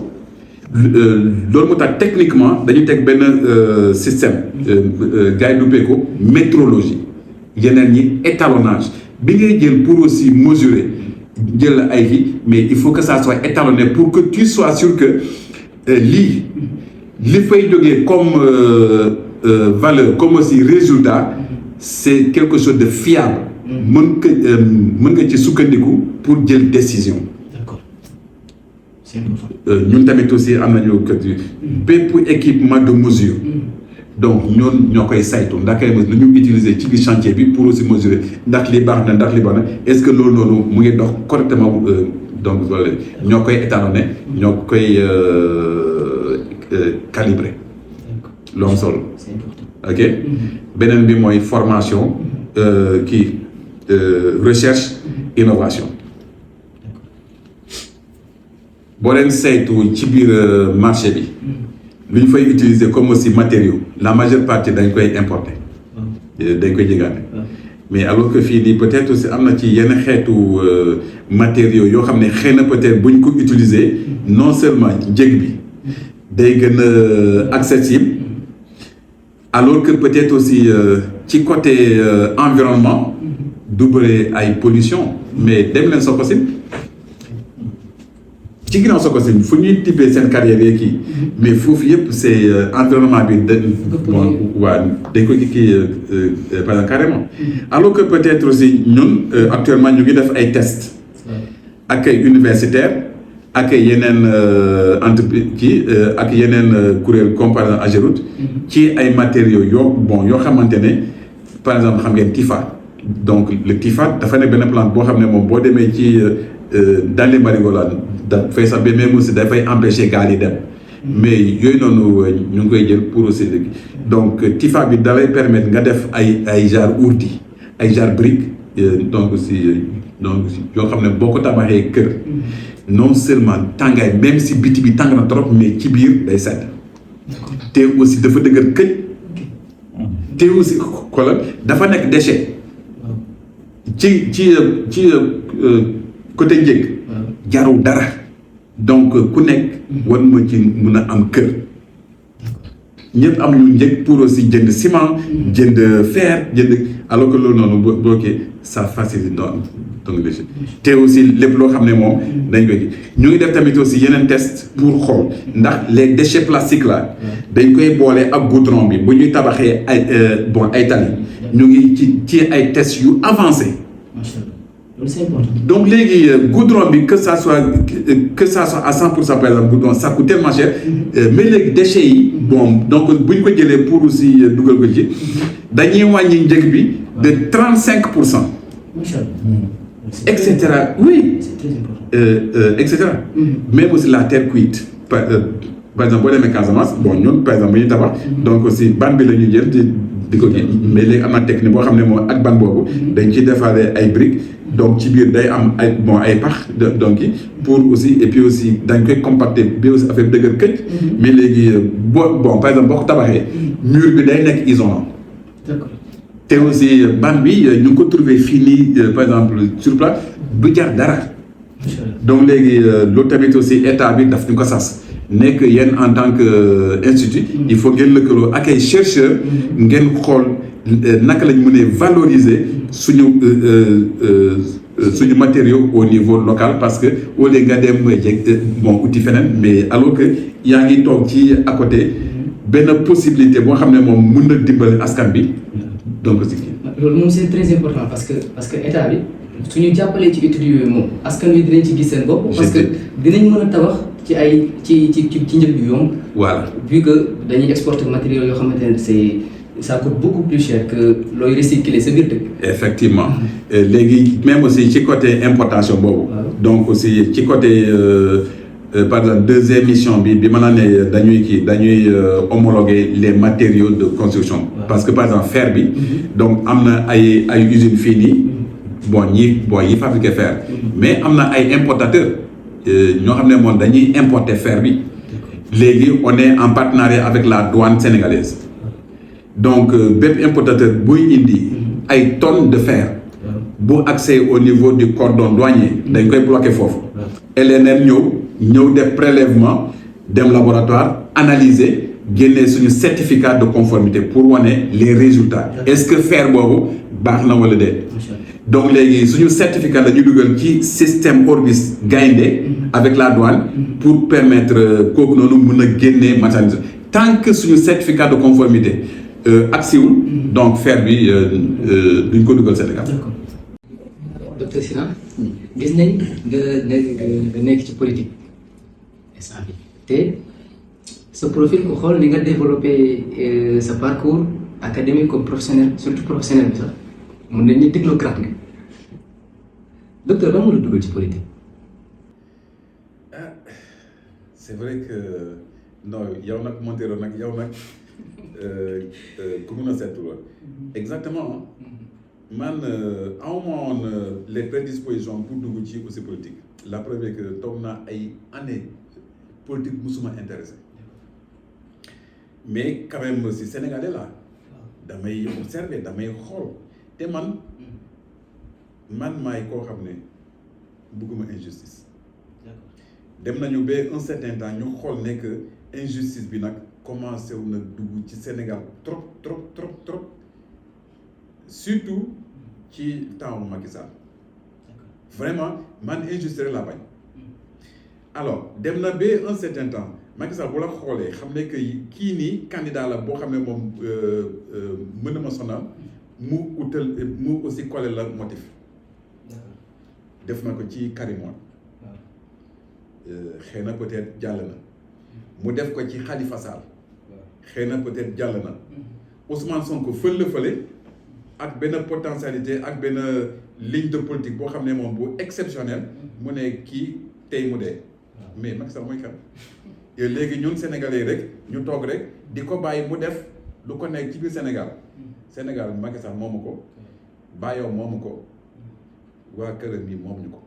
Loolu moo tax techniquement dañuy teg benn système gars yi duppee ko métrologie yeneen ñi étalonnage bi ngay jël pour aussi mesurer. jël ay kii mais il faut que ça soit étalonné pour que tu sois sûr que li fay jógee comme valeur comme aussi résultat c'est quelque chose de fiable mën nga ci sukkandiku pour jël décision. D'accord. C'est important. ñun tamit aussi am nañu bépp équipement de mesure. Donc ñoon ñoo koy saytu ndax kay lu ñu utiliser ci biir chantier bi pour aussi mesurer ndax li baax na ndax li baax na est-ce que loolu noonu mu ngi dox correctement donc loolu ñoo koy étalonné ñoo koy calibrer loolu solo ok beneen bi mooy formation recherche innovation boo leen saytu ci biir marché bi lu ñu fay utiliser comme aussi matériaux la majeure partie dañ koy importer dañ koy jëgaane mais alors que fii nii peut-être aussi am na ci yenn xeetu matériaux yoo xam ne xëy na peut-être bu ñu ko utiliser non seulement njëg bi day gën a accessible alors que peut-être aussi ci côté environnement du bëre ay pollution mais dem leen soo possible ci ginnaaw Sococim fu ñuy tibbee seen carrière yeeg kii mais foofu yëpp c' est environnement bi bon waa dañ ko kii par exemple carrément alors que peut être aussi ñun actuellement ñu ngi def ay tests ak ay universitaires ak yeneen entreprise kii ak yeneen kuréel comme par exemple Ageroute ci ay matériaux yoo xamante ne par exemple xam ngeen TIFA donc le TIFA dafa nekk benn plante boo xam ne moom boo demee ci dans les marigolas dafay sax ba même aussi dafay empêcher gaal yi dem mais yooyu noonu ñu ngi koy jël pour aussi léegi donc TIFA bi da lay permettre nga def ay genre ourdi ay genre brique donc yoo xam ne boo ko tabaxee kër non seulement tàngaay même si biti bi tàng na trop mais ci biir day sedd te aussi dafa dëgër këj te aussi xoolal dafa nekk déchet ci côté njëg jarul dara donc ku nekk war ma ci mun a am kër ñëpp am ñu njëg pour aussi jënd ciment jënd fer jënd alors que loolu noonu boo kii ça facilite donc te aussi lépp loo xam ne moom dañ koy ñu ngi def tamit aussi yeneen test pour xool ndax les déchets plastiques là dañ koy boole ak goudron bi bu ñuy tabaxee ay tali ñu ngi ci ay tests yu avancé donc léegi goudron bi que ça soit à 100% par exemple goudron ça coûte tellement cher mais léegi déchets yi donc bu ñu ko jëlee pour aussi dugal ko ci dañuy wàññi njëg bi de 35%. et cetera oui. et cetera. même aussi la terre cuite par exemple boo demee Casamance ñun par exemple bu ñuy tabax donc aussi ban bi la ñuy jël di ko kii mais léegi am na technique boo xam ne moom ak ban boobu dañ ciy defaale ay briques donc ci biir day am ay pax donc pour aussi et puis aussi dañ koy compacter bi aussi affaire dëgër këj mais léegi par exemple boo ko tabaxee mur bi day nekk isolant. D'accord. te aussi ban bi ñu ngi ko trouvé fii nii par exemple sur place du jar dara donc léegi loolu tamit aussi état bi daf ñu ko sas nekk yéen en tant que institut il faut ngeen lëkkaloo ak ay chercheurs ngeen xool naka lañ mënee valoriser suñu matériaux au niveau local parce que au lieu nga dem uti feneen mais alors que yaa ngi toog ci à côté benn possibilité boo xam ne moom mën na dimbali askan bi donc aussi. loolu moom c'est très important parce que état bi suñu jàppalee ci études yooyu moom askan wi dinañ ci gis seen bopp. parce que dinañ mën a tabax ci ay ci njëg yu yomb. voilà vu que dañuy exporter matériaux yoo xamante ne ça coûte beaucoup plus cher que looy recycler sa biir dëkk. effectivement léegi même aussi ci côté importation boobu. donc aussi ci côté par exemple deuxième mission bi mën naa ne dañuy homologuer les matériaux de construction. parce que par exemple fer bi. donc am na ay usines fii nii yi fabriquer fer. mais am na ay importateurs ñoo xam ne moom dañuy importer fer bi. léegi on est en partenariat avec la douane sénégalaise. donc bépp importateur buy indi ay tonnes de fer. bu accès au niveau du cordon douanier dañ koy bloquer foofu. LNR ñëw def prélèvement dem laboratoire analyser génne suñu certificat de conformité pour wane les résultats est-ce que fer boobu baax na wala déet. donc léegi suñu certificat la ñu dugal ci système Orbis Gaïndé avec la douane pour permettre kooku noonu mën a génne matériel tant que suñu certificat de conformité agsiwul donc fer bi duñ ko dugal Sénégal. D'accord. Docteur Sylla gis nañ nga nekk ci politique instant bi te sa profil ku xool ni nga développé sa parcours académique comme professionnel surtout professionnel bi sax mun nañ ni technocrate nga docteur ba mu la dugal ci politique. c'est vrai que non yow nag Montero nag ku mun a seetlu la exactement man awma woon les prédispositions pour dugg ci aussi politique la première que toog naa ay années politique musuma intéressé mais quand même aussi sénégalais la damay observer damay xool te man maay koo xam ne bëgguma injustice dem nañu ba un certain temps ñu xool ne que injustice bi nag commencé wu na dugg ci Sénégal trop surtout ci temps Macky Sall vraiment man injustice rek laa bañ alors dem na ba un certain temps Macky Sall bu la xoolee xam ne que kii nii candidat la boo xam ne moom mën na ma sonal mu utal mu aussi collé la motif def na ko ci Karim Wade xëy na peut-être jàll na mu def ko ci Khalifa Sall xëy na peut-être jàll na Ousmane Sonko fël la fële ak benn potentialité ak benn ligne de politique boo xam ne moom bu exceptionnel mu ne kii tey mu dee mais Macky Sall mooy kan léegi ñun sénégalais rek ñu toog rek di ko bàyyi mu def lu ko nekk ci biir Sénégal Macky Sall moomu ko bàyyoo moomu ko waa këram yi moomuñu ko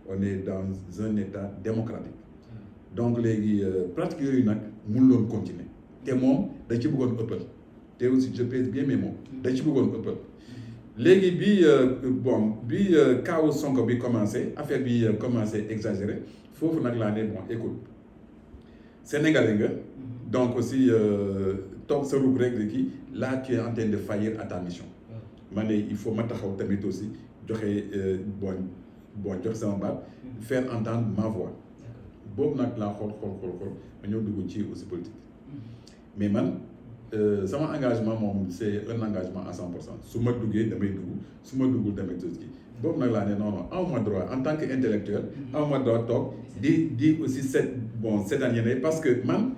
on est dans un état démocratique donc léegi pratique yooyu nag mënuloon continuer te moom da ci bëggoon ëppal te aussi je pèse bien mes mots da ci bëggoon ëppal léegi bi kaawu Sonko bi commencé affaire bi commencé exagéré foofu nag laa ne bon écoute sénégalais nga donc aussi toog sa ruuk rek kii là tu es en train de faillir à ta mission ma ne il faut ma taxaw tamit aussi joxe joxe sama baat faire entendre ma voix boobu nag laa xool ma ñëw dugg ci aussi politique mais man sama engagement moom c'est un engagement à 100% su ma duggee damay dugg su ma duggul tamit aussi boobu nag laa ne non awma droit en tant que intellectuel awma droit toog di aussi c'est-à-dire parce que man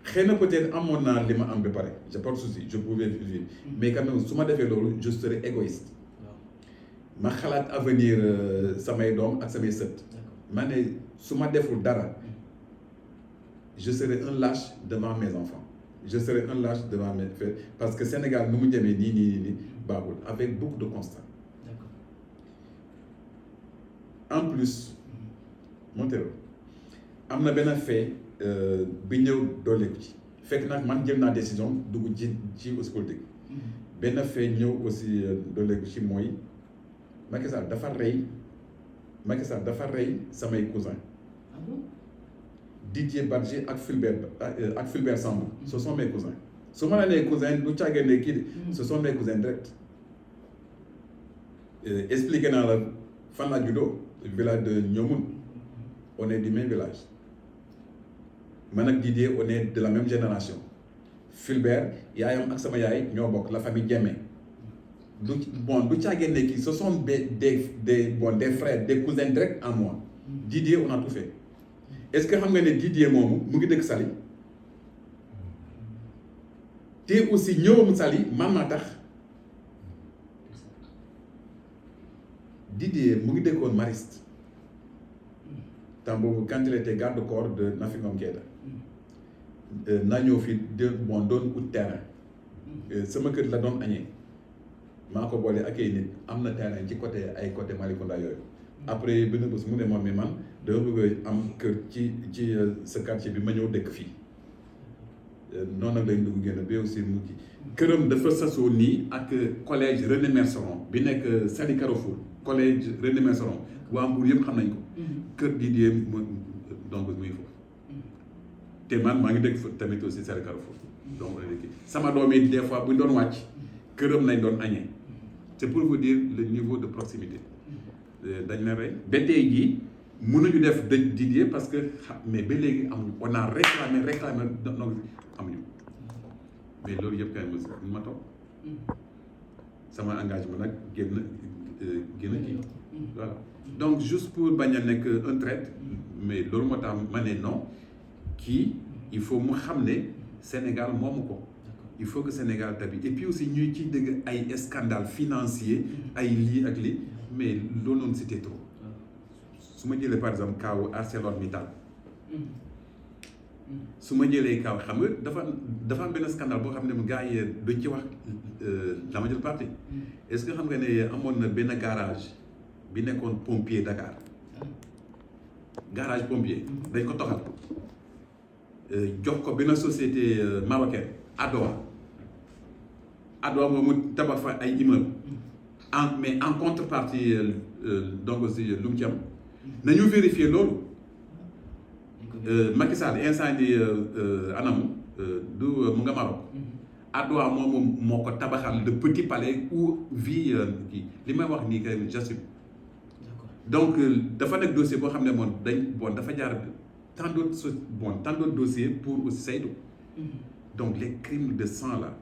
xëy na peut-être amoon naa li ma am ba pare j'ai pas de souci je pouvais vivre mais quand même su ma defee loolu je serais égoïste ma xalaat avenir samay doom ak samay sët ma ne su ma deful dara je serai un lâche devant mes enfants je serai un lâche devant mes frères parce que Sénégal nu mu jëmee nii baaxul avec beaucoup de constats en plus Montero am na benn fait bi ñëw dooleeku ci fekk nag man jël naa décision dugg ci aussi politique benn fait ñëw aussi dooleeku ci mooy Macky Sall dafa rey samay cousin Didier Badji ak Fulbert Sambou ce sont mes cousins su ma la nee cousin du càggee ne kii ce sont mes cousins direct expliqué naa la fan la juddoo village de Ñoomun on est du même village man ak Didier on est de la même génération Fulbert yaayam ak sama yaay ñoo bokk la famille Diémé du càggee ne kii ce sont des frères des cousins directs en moi Didier on a tout fait est-ce que xam nga ne Didier moomu mu ngi dëkk Saly te aussi ñëwam Saly man maa tax Didier mu ngi dëkkoon Mariste temps boobu quand il était garde-corps de Nafi Ngom Keïta naa ñëw fi doon ut terrain sama kër la doon añee maa ko boole ak ay nit am na terrain ci côté Malicounda yooyu après benn bés mu ne moom mi man dama bëgg am kër ci sa quartier bi ma ñëw dëkk fii noonu nag lañ dugg génn bi aussi mu kii këram dafa sasoo nii ak collège René Merceron bi nekk Saly Carrefour collège René Merceron waa Mbour yëpp xam nañ ko kër Didier donc muy foofu te man maa ngi dëkk tamit aussi Saly Carrefour donc sama doom yi des fois bu ñu doon wàcc këram lañ doon añee c'est pour vous dire le niveau de proximité dañ la rey ba tey jii mënuñu def dëj Didier parce que mais ba léegi amuñu on a réclamé donc amuñu mais loolu yëpp kay ma toog sama engagement nag génn kii voilà donc juste pour bañ a nekk un traître mais loolu moo tax ma ne non kii il faut mu xam ne Sénégal moomu ko il faut que Sénégal tabi et puis aussi ñuy ci dégg ay scandale financier ay lii ak lii mais loolu noonu c'était trop su ma jëlee par exemple kaawu ArcelorMittal su ma jëlee kaaw xam nga dafa am benn scandale boo xam ne mu gars yi duñ ci wax la majeure partie est-ce que xam nga ne amoon na benn garage bi nekkoon pompier Dakar garage pompier dañ ko toxal jox ko benn société marocaine Adowa moom mu tabax fa ay immeuble mais en contrepartie donc aussi lu mu ci am nañu vérifier loolu Macky Sall incendie anam du mu nga Maroc Adowa moom moo ko tabaxal le petit palais où vit kii li may wax nii kay j'assume donc dafa nekk dossier boo xam ne moom dafa jaar tant d'autres dossiers pour aussi saytu donc les crimes de sang là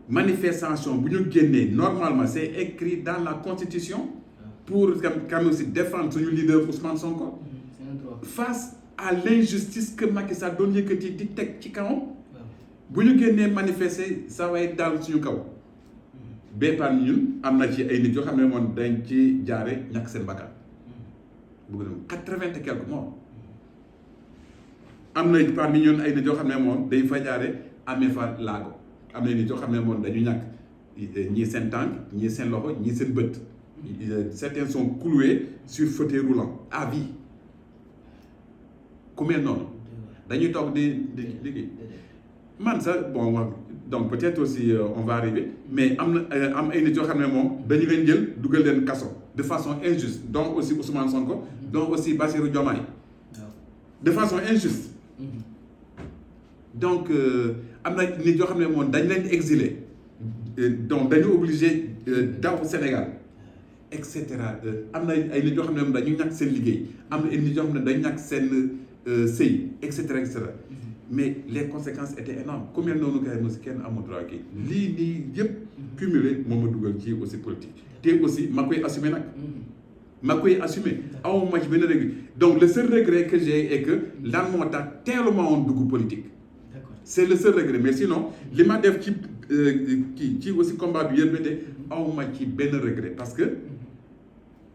manifestation bu ñu génnee normalement c'est écrit dans la constitution pour quand aussi défendre suñu leader Ousmane Sonko face à l'injustice que Macky Sall doon yëkkati di teg ci kawam bu ñu génnee manifester ça va être daal suñu kaw béppaan ñun am na ci ay nit yoo xam ne moom dañ ci jaare ñàkk seen bakkan bu gën a 80 et quelques morts am na parmi ñun ay nit yoo xam ne moom day fa jaare amee fa laago am na nit yoo xam ne moom dañu ñàkk ñii seen tànk ñii seen loxo ñii seen bët certains sont cloués sur fauteuil roulant à vie ku mel noonu dañuy toog di liggéey man sax bon donc peut-être aussi on va arriver mais am ay nit yoo xam ne moom dañu leen jël dugal leen kaso de façon injuste donc aussi Ousmane Sonko donc aussi Bassirou Diomaye de façon injuste donc am na nit yoo xam ne moom dañ leen exilé donc dañu obligé daw Sénégal et cetera am na ay nit yoo xam ne moom dañu ñàkk seen liggéey am na ay nit yoo xam ne dañu ñàkk seen sëy et cetera mais les conséquences étaient énormes combien noonu kay aussi kenn amul droit kii lii nii yëpp cumulé moo ma dugal ci aussi politique te aussi ma koy assumer nag ma koy assumer aw ma ci benn regret donc le seul regret que j'ai est que lan moo tax teeluma woon dugg politique c'est le seul regret mais sinon li ma def ci ci aussi combat bi yëpp te aw ma ci benn regret parce que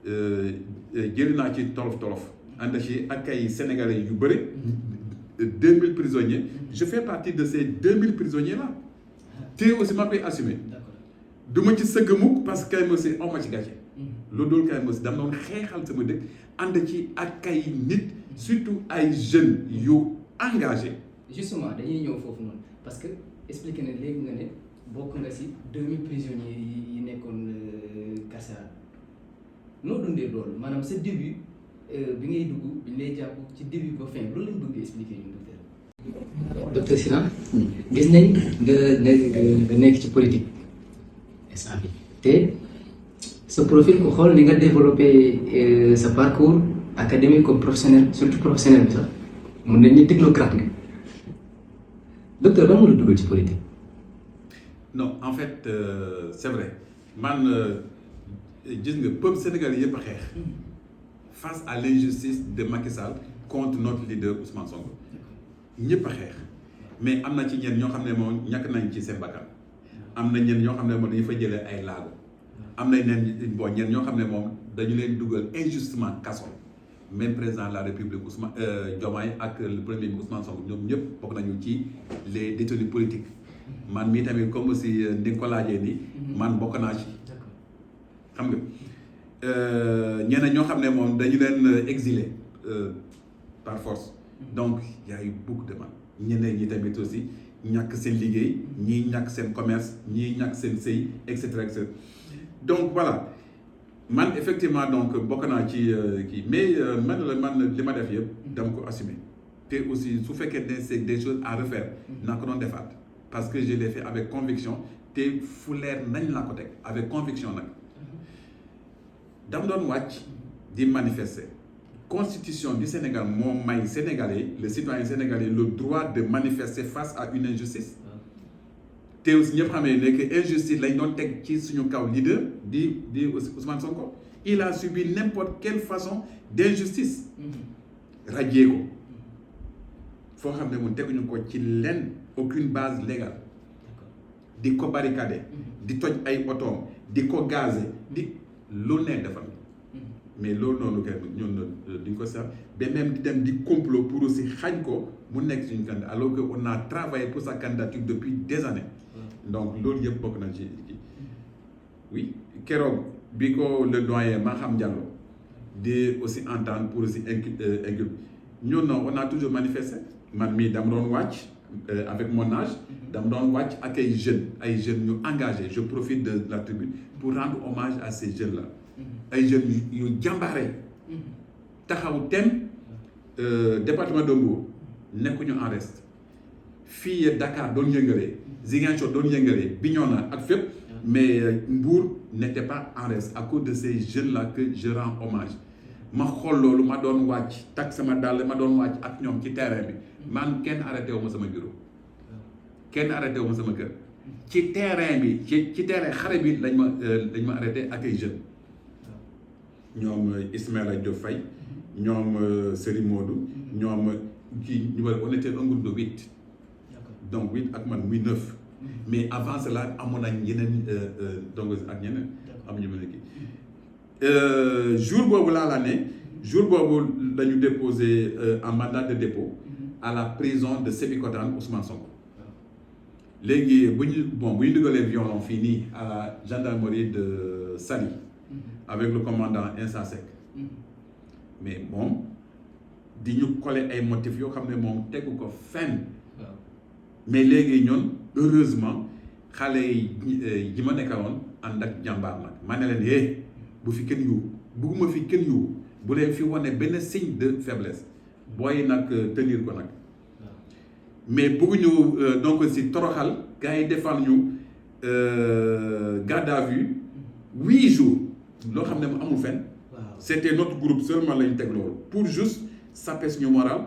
jëli naa ci tolof ànd ci ak ay sénégalais yu bëri 2000 prisonniers je fais partie de ces 2000 prisonniers là te aussi ma koy assumer du ma ci sëgg mukk parce que kay ma aussi aw ma ci gàcce loolu doolu kay ma aussi dama doon xeexal sama dëkk ànd ci ak ay nit surtout ay jeunes yu engagés. Justement dañuy ñëw foofu noonu parce que expliqué na léegi nga ne bokk nga si 2000 prisonniers yi nekkoon carcéral noo dundee loolu maanaam sa début bi ngay dugg bi ñu lay jàpp ci début ba fin loolu lañ bëgg expliquer ñun docteur Sylla gis nañ nga nekk ci politique instant bi te sa profil ku xool li nga développé sa parcours académique comme professionnel surtout professionnel bi sax mun nañ ñu technocrate nga docteur ba mu la dugal ci politique. non en fait c'est vrai man gis nga peuple sénégalais yëpp a xeex face à l'injustice de Macky Sall contre notre leader Ousmane Sonko ñëpp a xeex mais am na ci ñenn ñoo xam ne moom ñàkk nañ ci seen bakkan am na ñenn ñoo xam ne moom dañu fa jëlee ay laago am na ñenn ñoo xam ne moom dañu leen dugal injustement kaso même président de la République Ousmane Diomaye ak le premier ministre Ousmane Sonko ñoom ñëpp bokk nañu ci les détenus politiques man mii tamit comme aussi ni nga ko laajee nii man bokk naa ci xam nga ñeneen ñoo xam ne moom dañu leen exilé par force donc y a eu beaucoup de mal ñeneen ñi tamit aussi ñàkk seen liggéey ñii ñàkk seen commerce ñii ñàkk seen sëy et cetera donc voilà man effectivement donc bokk naa ci kii mais man li ma def yëpp dama ko assumer te aussi su fekkee ne c'est des choses à refaire naa ko doon defaat parce que je l'ai fait avec conviction te fu leer nañ laa ko teg avec conviction nag dama doon wàcc di manifester constitution du Sénégal moo may sénégalais le citoyen sénégalais le droit de manifester face à une injustice te aussi ñëpp xamee ne que injustice lañ doon teg ci suñu kaw leader di Ousmane Sonko il a subi n'importe quelle façon d'injustice radié ko foo xam ne moom teguñu ko ci lenn aucune base légale di ko barricade di toj ay otoom di ko gazé di lu ne defal mais loolu noonu kay ñun duñ ko sax ba même di dem di complot pour aussi xañ ko mu nekk suñu candidat alors que on a travaillé pour sa candidature depuis des années donc loolu yëpp bokk na ci oui keroog bi ko le doyen Maham Diallo di aussi entendre pour aussi inculper ñun on a toujours manifesté man mii dama doon wàcc avec mon âge dama doon wàcc ak ay jeunes ñu engagés je profite de la tribune pour rendre hommage à ces jeunes là ay jeunes yu jàmbaare taxaw tem département de Mbour nekkuñu en reste fii Dakar doon yëngalee Ziguinchor doon yëngalee Bignona ak fépp mais Mbour n'était pas en reste à cause de ces jeunes-là que je rends hommage. ma xool loolu ma doon wàcc takk sama dàll ma doon wàcc ak ñoom ci terrain bi man kenn arrêté wu ma sama bureau kenn arrêté wu ma sama kër ci terrain bi ci terrain xare bi lañ ma arrêté ak ay jeunes ñoom Ismaïla Diop Faye ñoom Serigne Modou ñoom kii ñu war on était un groupe de 8 donc 8 ak man muy 9 mais avant cela amoon nañ yeneen donc ak ñeneen am ñu mel ne kii jour boobu laa la ne jour boobu la ñu déposé un mandat de dépôt à la prison de Sébikotane Ousmane Sonko léegi bu ñu dugalee violon fii nii à la gendarmerie de Saly avec le commandant Insa Seck mais moom di ñu coller ay motifs yoo xam ne moom tegu ko fenn mais léegi ñoon heureusement xale yi ma nekkaloon ànd ak jàmbaar nag ma ne leen bu fi kenn yu bugguma fi kenn yu bu leen fi wane benn signe de faiblesse booy nag tenir ko nag mais bëgguñu donc si toroxal gars yi defal ñu garde à vue 8 jours loo xam ne mu amul fenn c'était notre groupe seulement la ñu teg loolu pour juste saper suñu moral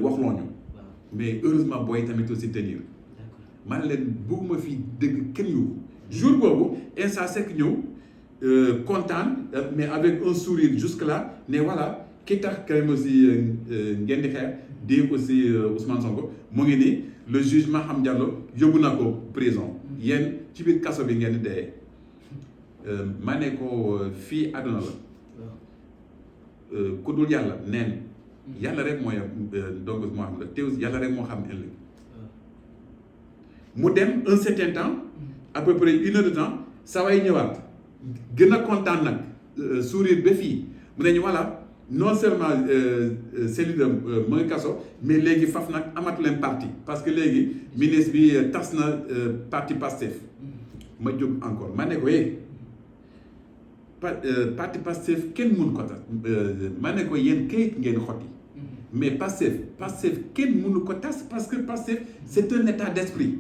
waxloo ñu mais heureusement booy tamit aussi tenir ma ne leen bëgguma fi dëgg kenn yu jour boobu Insa Seck ñëw kontaan mais avec un sourire jusque là ne voilà ki tax kay aussi ngeen di xeex di aussi Ousmane Sonko mu ngi nii le juge Maham Diallo yóbbu na ko prison yéen ci biir kaso bi ngeen di dee ma ne ko fii àdduna la ku dul yàlla neen yàlla rek mooy donc moo xam la teew yàlla rek moo xam ëllëg mu dem un certain temps à peu près 1 heure de temps saa waay ñëwaat gën a kontaan nag sourire ba fii mu ne ñu voilà non seulement cellule mu ngi kaso mais léegi faf nag amatu leen parti parce que léegi ministre bi tas na parti Pastef ma jóg encore ma ne ko parti Pastef kenn mënu ko tas ma ne ko yéen kayit ngeen xotti mais Pastef kenn mënu ko tas parce que Pastef c'est un état d'esprit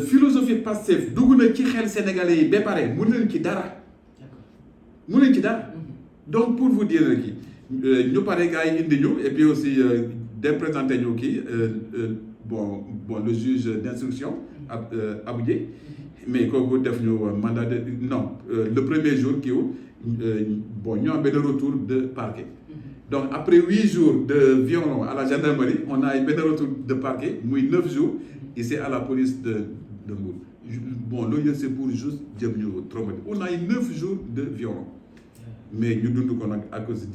philosophie Pastef dugg na ci xel sénégalais yi ba pare mënu leen ci dara donc pour vous dire kii ñu pare gars yi indi ñu et puis aussi représenté ñu kii le juge d'instruction Abou Dieye mais kooku def ñu mandat de non le premier jour kii ñu am benn retour de parquet donc après 8 jours de violon à la gendarmerie on a benn retour de parquet muy 9 jours ici à la police de Mbour loolu yëpp c'est pour juste jëm ñu traumatisé on a eu 9 jours de violon mais ñu dund ko nag à cause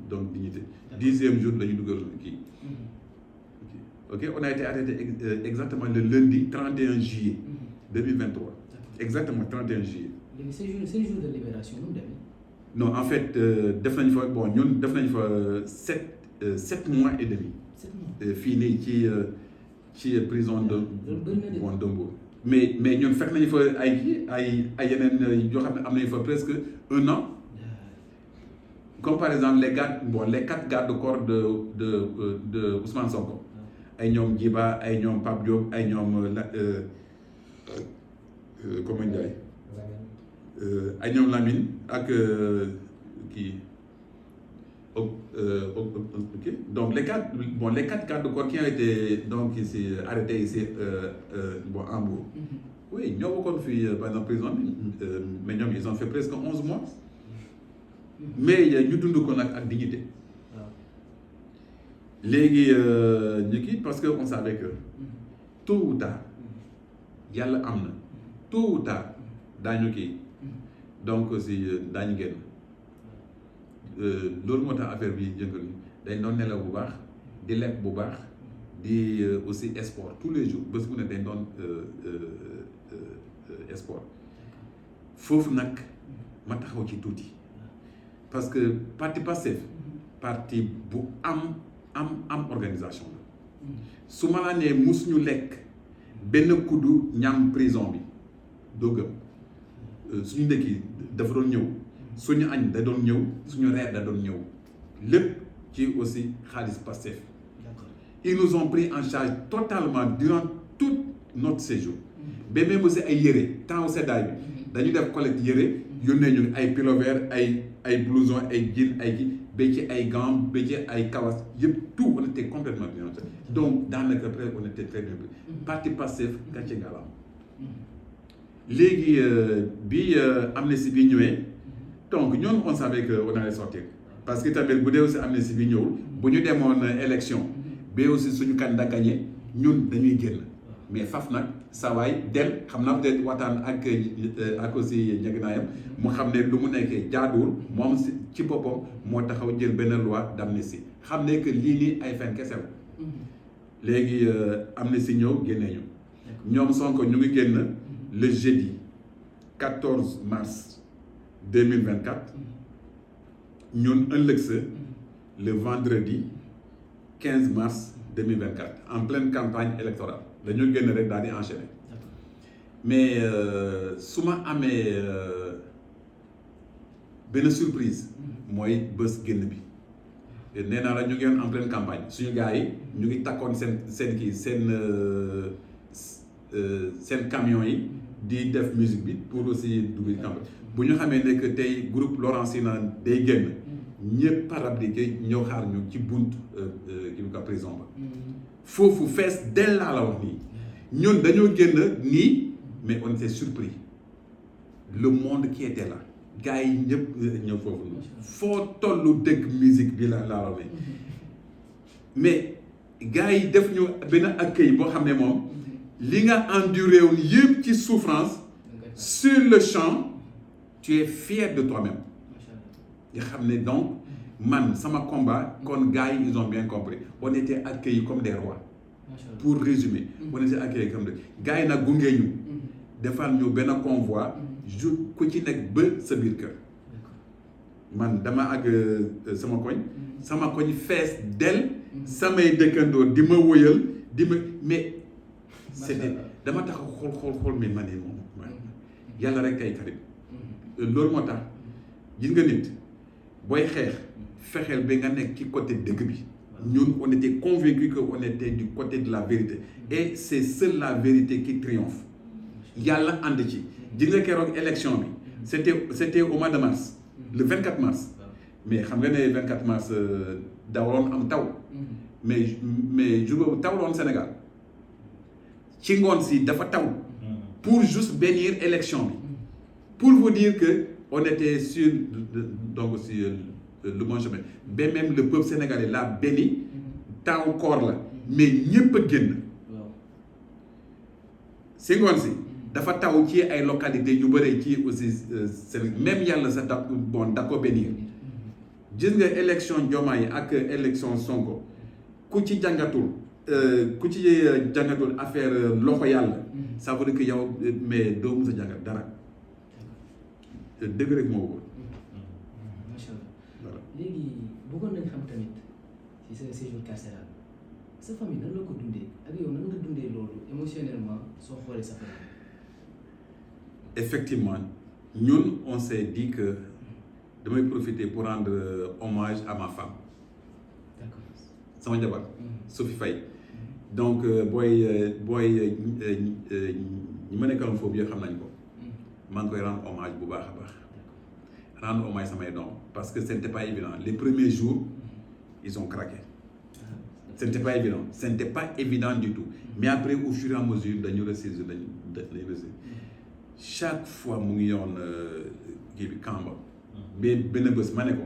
donc dignité 10e jour la ñu dugal kii ok on a été arrêté exactement le lundi 31 juillet 2023 exactement 31 juillet. léegi ces jours de libération nu mu demee. non en fait def nañ fa ñun def nañ fa 7 mois et demi. 7 mois fii nii ci prison de Mbour mais ñun fekk nañu fa ay yeneen yoo xam ne am nañu fa presque 1 an. Comme par exemple les 4 gardes-corps de Ousmane Sonko ay ñoom Djiba ay ñoom Pape Diop ay ñoom comment Ndiaye ay ñoom Lamine ak kii ok donc les 4 gardes-corps qui ont été donc ici arrêtés ici en Mbour oui ñoo bokkoon fii par exemple prison mais ñoom ils ont fait presque 11 mois. mais ñu dund ko nag ak dignité léegi ñu kii parce que on savait que tôt ou tard yàlla am na tôt ou tard daañu kii donc aussi daañu génn loolu moo tax affaire bi jëngal ñu dañ doon nelaw bu baax di lekk bu baax di aussi sport tous les jours bés bu ne dañ doon sport foofu nag ma taxaw ci tuuti. parce que parti Pastef parti bu am organisation la su ma la nee musuñu lekk benn kuddu ñam prison bi doo gëm suñu ndekki dafa doon ñëw suñu añ da doon ñëw suñu reer da doon ñëw lépp ci aussi xaalis Pastef ils nous ont pris en charge totalement durant tout notre séjour ba même aussi ay yére temps seddaay bi dañu def collecte yére yónnee ñu ay pull-over ay blouson ay jean ay kii ba ci ay gants ba ci ay kawas yëpp tout on était complètement bien donc daanaka après on était très bien parti Pastef gàcce ngalaam léegi bi amnistie bi ñëwee donc ñoom on savait que on allait sortir parce que tamit bu dee aussi amnistie bi ñëwul bu ñu demoon élection ba aussi suñu candidat gagné ñun dañuy génn mais faf nag sawaay del xam naa peut-être waxtaan ak aussi njëgnaayam mu xam ne lu mu nekkee jaaduwul moom ci boppam moo taxaw jël benn loi d'amnistie xam ne que lii nii ay fen kese la léegi amnistie ñëw génnee ñu ñoom Sonko ñu ngi génn le jeudi 14 mars 2024 ñun ëllëg sa le vendredi 15 mars 2024 en pleine campagne électorale dañoo génn rek daal di enchaîner mais su ma amee benn surprise mooy bés génn bi nee naa la ñu ngi woon en pleine campagne suñu gars yi ñu ngi takkoon seen kii seen camion yi di def musique bi pour aussi dugg campagne bu ñu xamee ne que tey groupe Laurentine day génn ñëpp parabliqué ñëw xaar ñu ci bunt kii bi prison ba foofu fees del laa la wax nii ñun dañoo génn nii mais on était surpris le monde qui était là gars yi ñëpp ñëw foofu foo tollu dëgg musique bi la la ne mais gars yi def ñu benn accueil boo xam ne moom li nga enduré woon yëpp ci souffrance sur le champ tu es fier de toi-même nga xam ne donc man sama combat kon gars yi ils ont bien compris on était accueillis comme des rois pour résumer on était accueillis comme des gars yi nag gunge ñu defal ñu benn convoi ju ku ci nekk ba sa biir kër man dama ak sama koñ fees del samay dëkkandoo di ma wëyal di ma mais c'était dama tax xool mais ma ne moom yàlla rek kay Karim loolu moo tax gis nga nit booy xeex fexeel ba nga nekk ci côté dëgg bi ñun on était convaincus que on était du côté de la vérité et c'est seule la vérité qui triomphe yàlla ànd ci gis nga keroog élection bi c'était au mois de mars le 24 mars mais xam nga ne 24 mars dawaloon am taw mais jour boobu tawloon Sénégal ci ngoon si dafa taw pour juste bénir élection bi pour vous dire que on était sur donc si le bon chemin ba même le peuple sénégalais l'a béni taw koor la mais ñëpp a génn si ngoon si dafa taw ci ay localités yu bëri ci aussi même yàlla sa da bon da ko bénir gis nga élection Diomaye ak élection Sonko ku ci jàngatul affaire loxo yàlla ça veut dire que yow mais doo mës a jàngat dara dëgg rek moo wóor. macha allah léegi bëggoon nañ xam tamit ci sa séjour carcéral sa famille nan la ko dundee ak yow nan nga dundee loolu émotionnellement soo xoolee sa famille. Effectivement ñun on s'est dit que damay profiter pour rendre hommage à ma femme. D'accord. sama jabar Sophie Faye. donc booy ñi ma nekkaloon foofu yëpp xam nañ ko. maa ngi koy rendre hommage bu baax a baax. rendre hommage samay doom parce que ce n'était pas évident les premiers jours ils ont craqué. ce n'était pas évident ce n'était pas évident du tout mais après au fur et à mesure dañu ressaisir dañu ressaisir chaque fois mu ngi yoon kii bi kamba mais benn bés ma ne ko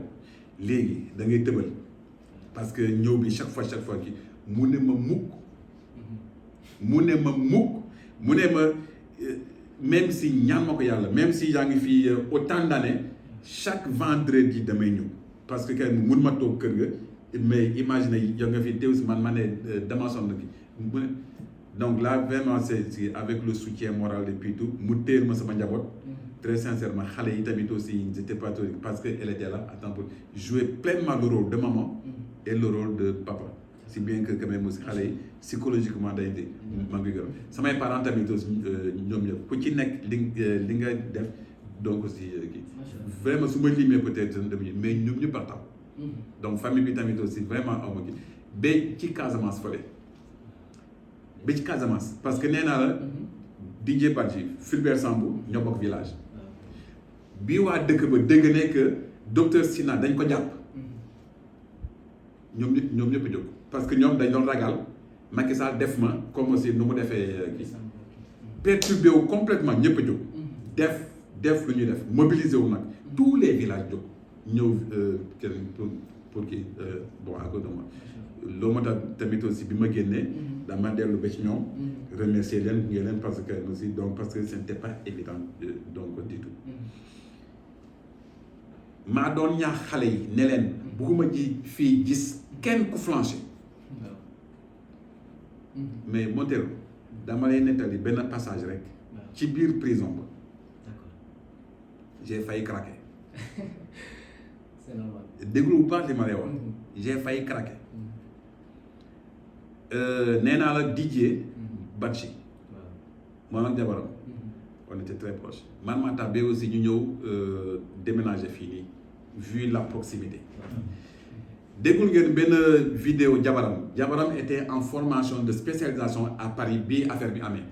léegi da ngay tëbal parce que ñëw bi chaque fois kii mu ne ma mukk mu ne ma même si ñaan ma ko yàlla même si yaa ngi fii autant d'années chaque vendredi damay ñëw parce que kay mun ma toog kër ga mais imagine yow nga fi teew si man ma ne dama sonn ki mu ne donc là vraiment c'est avec le soutien moral et puis tout mu téel ma sama njaboot très sincèrement xale yi tamit aussi ils étaient pas tolérés parce que elle était là à temps pour jouer pleinement le rôle de maman et le rôle de papa si bien que quand même aussi xale yi psychologiquement day di maa ngi gërëm samay parents tamit aussi ñoom ñëpp ku ci nekk li nga def donc aussi kii vraiment su ma limee peut-être mais ñoom ñëpp partaw donc famille bi tamit aussi vraiment aw ma kii ba ci Casamance fële ba ci Casamance parce que nee naa la Didier Badji Fulbert Sambou ñoo bokk village bi waa dëkk ba dégg ne que docteur Sina dañ ko jàpp ñoom ñëpp jóg parce que ñoom dañ doon ragal Macky Sall def ma comme aussi nu mu defee kii perturbé wu complètement ñëpp jóg def lu ñuy def mobilisé wu nag tous les villages jóg ñëw kenn pour kii bon à cause de moi loolu moo tax tamit aussi bi ma génnee dama dellu ba ci ñoom remercier leen parce que aussi donc parce que ce n'était pas évident donc du tout maa doon ñaax xale yi ne leen bugguma ji fii gis kenn ku flanché mais Montero dama lay nettali benn passage rek ci biir prison ba j'ai failli craquer c'est normal déglu bu baax li ma lay wax j'ai failli craquer nee naa la Didier Badji moom ak jabaram on était très proches man maa tax ba aussi ñu ñëw déménager fii nii vu la proximité déggul ngeen benn vidéo jabaram était en formation de spécialisation à Paris bi affaire bi amee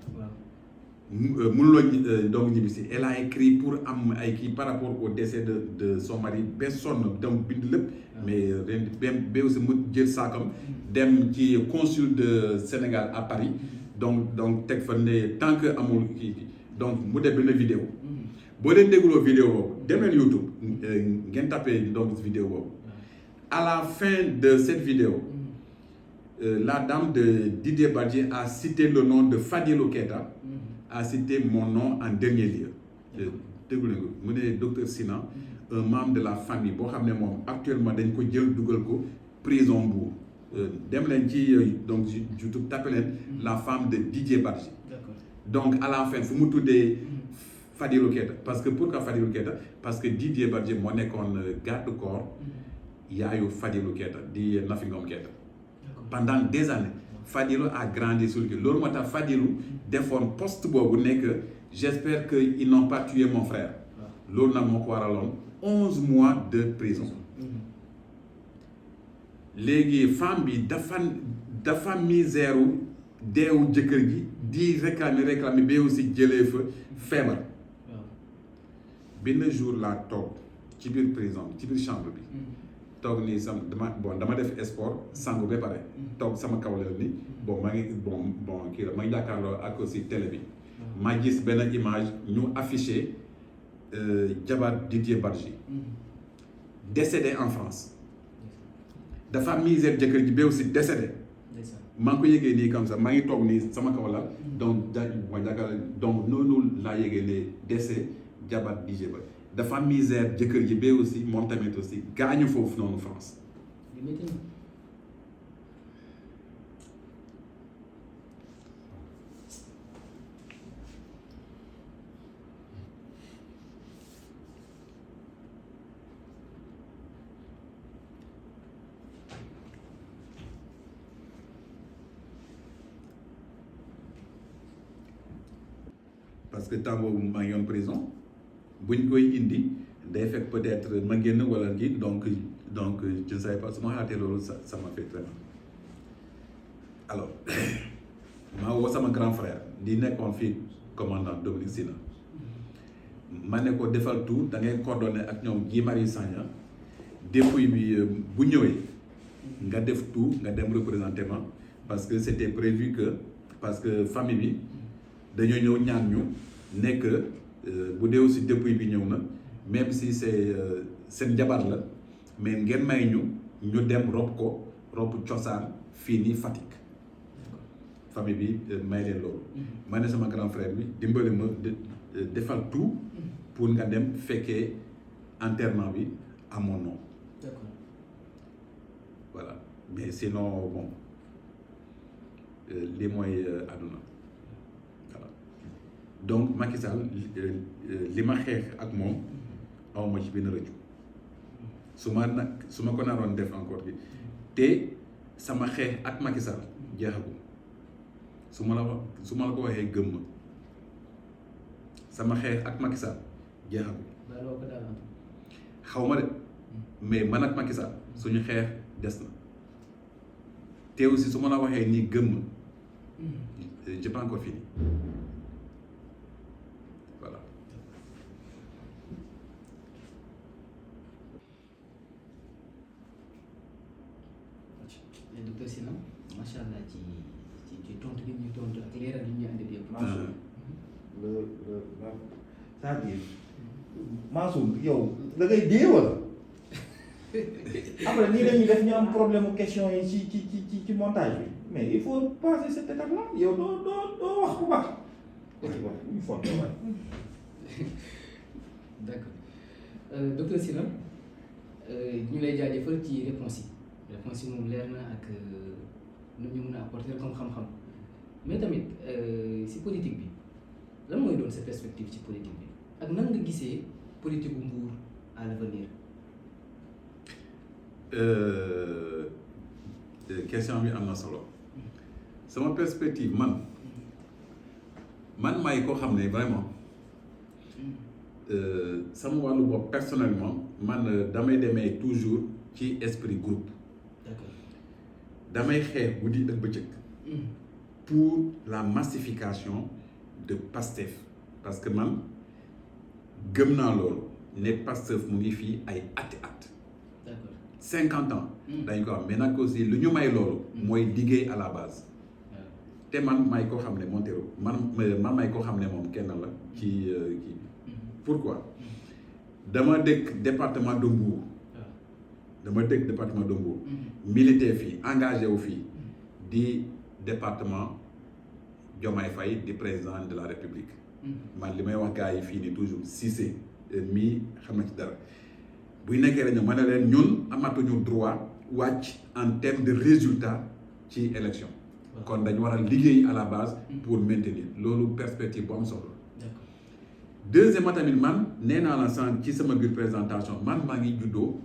mënuloo donc ñibbisi elle a écrit pour am ay kii par rapport au décès de son mari ba sonn donc bind lépp mais ren ba aussi mu jël saakam dem ci consul de Sénégal à Paris donc teg fa ne tant que amul kii donc mu def benn vidéo boo leen dégloo vidéo boobu dem leen YouTube ngeen tapé donc vidéo boobu à la fin de cette vidéo la dame de Didier Badji a cité le nom de Fadilou Keita a cité mon nom en dernier lieu déglu leen ko mu ne docteur Sina un membre de la famille boo xam ne moom actuellement dañ ko jël dugal ko prison Mbour dem leen ci donc YouTube tapé leen la femme de Didier Badji donc à la fin fu mu tuddee Fadilou Keita parce que pourquoi Fadilou Keita parce que Didier Badji moo nekkoon garde corps yaayu Fadilou Keita di Nafi Ngom Keita pendant des années Fadilou a grandi sur le loolu moo tax Fadilou defoon poste boobu nekk j'espère que ils n'ont pas tué mon frère loolu nag moo ko waraloon 11 mois de prison léegi femme bi dafa misère deewu jëkkër gi di réclamer ba aussi jëlee fa feebar benn jour laa toog ci biir prison ci biir chambre bi toog nii dama def sport sangu ba pare toog sama kaw la ni maa ngi kii la ma ngi jàkkaarloo ak aussi télé bi ma gis benn image ñu affiché jabar Didier Badji décédé en France dafa misère jëkkër ji ba aussi décédé maa ngi ko yëgee nii comme ça maa ngi toog nii sama kaw la donc noonu laa yëgee ne décès jabar Didier Badji dafa misère jëkkër ji ba aussi moom tamit aussi gaañu foofu noonu France. parce que temps boobu maa ngi yoon prison. buñ koy indi day fekk peut-être ma génn wala kii donc je ne savais pas su ma xalaatee loolu ça m'a fait très mal alors maa woo sama grand frère di nekkoon fii commandant Dominique Sina ma ne ko defal tout da ngay coordonné ak ñoom Guy Marius Sagna dépouille bi bu ñëwee nga def tout nga dem représenté ma parce que c'était prévu que parce que famille bi dañoo ñëw ñaan ñu nekk bu dee aussi dépouille bi ñëw na même si c'est seen jabar la mais ngeen may ñu dem rob cosaan fii nii Fatick famille bi may leen loolu ma ne sama grand frère bi dimbali ma defal tout pour nga dem fekkee enterrement bi à mon nom. D'accord. Voilà mais sinon bon lii mooy àdduna voilà donc Macky Sall li ma xeex ak moom aw ma ci benn rëccu su ma ko naroon def encore bi te sama xeex ak Macky Sall jeexagul su ma la ko waxee gëm ma sama xeex ak Macky Sall jeexagul xaw ma de mais man ak Macky Sall suñu xeex des na te aussi su ma la waxee nii gëm ma j'ai pas encore fini c'est-à-dire Mansour yow da ngay dee wala après nii lañuy def ñu am problème mu question yi ci montage bi mais il faut passer cette étape là yow doo wax bu baax. ñu fonte waay. d'accord docteur Sylla ñu lay jaajëfal ci réponse yi moom leer na ak nu ñu mën a apporter comme xam-xam mais tamit si politique bi lan mooy doon sa perspective ci politique bi ak nan nga gisee politique bu Mbour à l'avenir. question bi am na solo sama perspective man maay koo xam ne vraiment sama wàllu bopp personnellement man damay demee toujours ci esprit groupe. D'accord. damay xeex guddi ak bëccëg pour la massification de Pastef parce que man gëm naa loolu ne Pastef mu ngi fii ay ati at. D'accord. 50 ans. dañ ko am mais nag aussi lu ñu may loolu. mooy liggéey à la base. te man may koo xam ne Montero man may koo xam ne moom kenn la ci kii bi. pourquoi dama dëkk département de Mbour. militaire fii engagé wu fii di département Diomaye Faye di président de la République. man li may wax gars yi fii nii toujours Cissé mii xam na ci dara buy nekkee rek ma ne leen ñun amatuñu droit wàcc en termes de résultat ci élection. kon dañu war a liggéey à la base pour maintenir loolu perspective bu am solo. deuxièmement tamit man nee naa la sànq ci sama biir présentation man maa ngi juddoo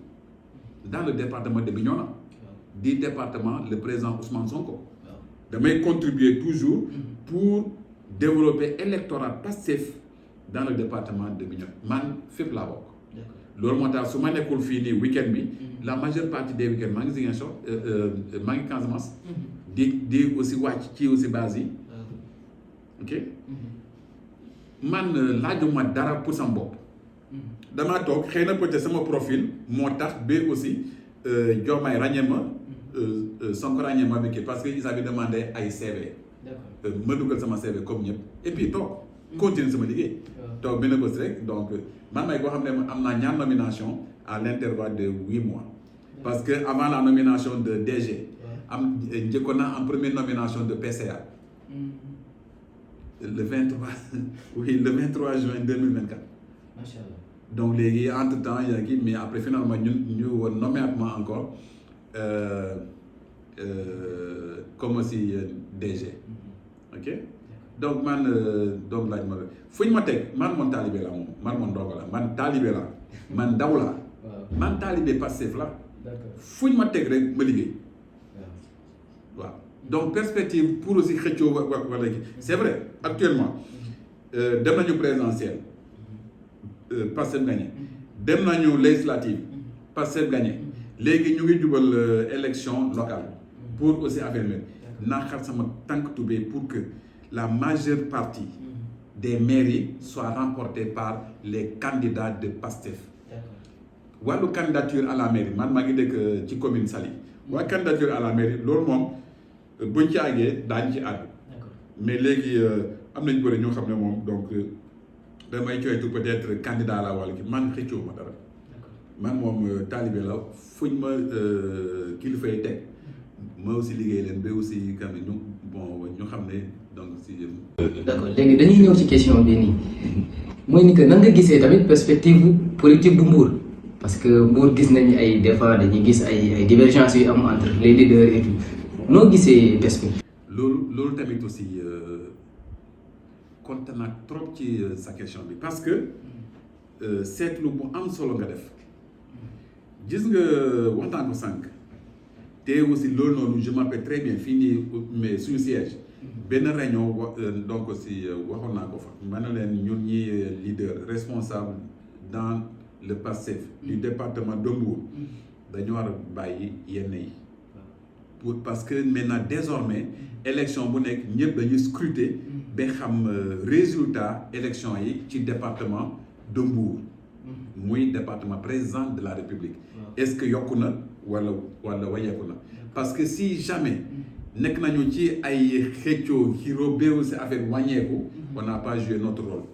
dans le département de Bignona di département le président Ousmane Sonko. damay contribuer toujours pour développer électorat Pastef dans le département de Bignona man fépp laa bokk. loolu moo tax su ma nekkul fii nii week-end bi la majeure partie des week-end maa ngi Ziguinchor maa ngi Casamance. di aussi wàcc ci aussi base yi. ok man laajuma dara pour sama bopp. damaa toog xëy na peut-être sama profil moo tax ba aussi Diomaye ràññee ma Sonko ràññee ma bi kii parce que ils avaient demandé ay CV. ma dugal sama CV comme ñëpp et puis toog continuer sama liggéey. toog benn bés rek donc man may koo xam ne am naa ñaar nomination à l'intervalle de 8 mois. parce que avant la nomination de DG. njëkkoon naa en première nomination de PCA. le 23 juin 2024. Macha Allah. donc léegi entre temps yaa ngi mais après finalement ñu woon nommement encore comme aussi DG. ok donc man donc laaj ma fu ñu ma teg man moom taalibe la moom man moom ndongo la man taalibe la man ndaw la man taalibe Pastef la fu ñu ma teg rek ma liggéey. waaw donc perspective pour aussi xëccoo wala kii c'est vrai actuellement dem nañu présidentielle Pastef gagné dem nañu législative Pastef gagné léegi ñu ngi jubal élection locale pour aussi affaire naa xar sama tànk tubéy pour que la majeure partie des mairies soit remportée par les candidats de Pastef. wàllu candidature à la mairie man maa ngi dëkk ci commune Saly. waa candidature à la mairie loolu moom buñ ci àggee daañu ci àgg. mais léegi am nañu bëri ñoo xam ne moom donc damay coytu peut-être candidat la wala ki man xëccoo ma dara. man moom taalibe la fuñ ma kilifa yi teg ma aussi liggéey leen ba aussi quand même ñu xam ne donc si. d'accord léegi dañuy ñëw ci question bi nii mooy ni que nan nga gisee tamit perspective politique bu Mbour. parce que Mbour gis nañ ay des fois dañuy gis ay divergences yu am entre les leaders et tout noo gisee perspective. loolu tamit aussi kontaan naa trop ci sa question bi parce que seetlu bu am solo nga def gis nga waxtaan ko sànq te aussi loolu noonu je m'appelle très bien fii nii mais suñu siège benn réunion donc aussi waxoon naa ko fa ma ne leen ñun ñi leader responsable dans le Pastef du département de Mbour dañu war a bàyyi yenn yi parce que maintenant désormais élection bu nekk ñëpp dañuy scruter ba xam résultat élection yi ci département de Mbour muy département président de la République est-ce que yokku na wala wayeeku na parce que si jamais nekk nañu ci ay xëccoo xiroo béewu si affaire wàññeeku on n'a pas joué notre rôle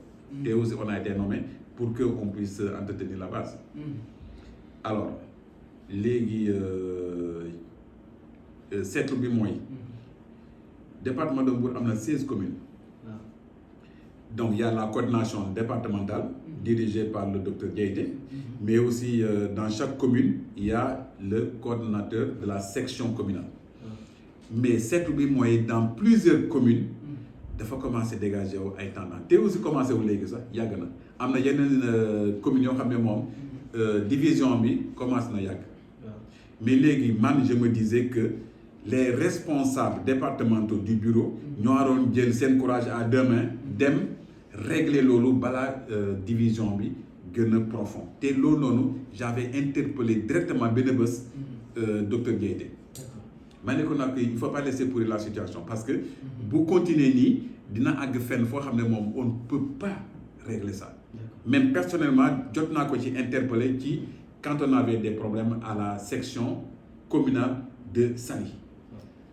Et aussi on a été nommé pour qu'on puisse entretenir la base. Alors léegi seetlu bi mooy département de Mbour am na 16 communes. Donc il y a la coordination départementale dirigée par le docteur Diaité, mais aussi dans chaque commune il y a le coordonnateur de la section communale. Mais seetlu bi mooy dans plusieurs communes dafa commencé dégager wu ay tendance te aussi commencé wu léegi sax yàgg na am na yeneen communes yoo xam ne moom division bi commencé na yàgg. Mais léegi man je me disais que les responsables départementaux du bureau ñoo waroon jël seen courage à deux mains dem régler loolu balaa division bi gën a profond te loolu noonu j'avais interpellé directement benn bés docteur Diaité. ma ne ko nag il faut pas laisser pourrir la situation parce que bu continuer nii dina àgg fenn foo xam ne moom on ne peut pas régler ça. Même personnellement jot naa ko ci interpellé ci quand on avait des problèmes à la section communale de Saly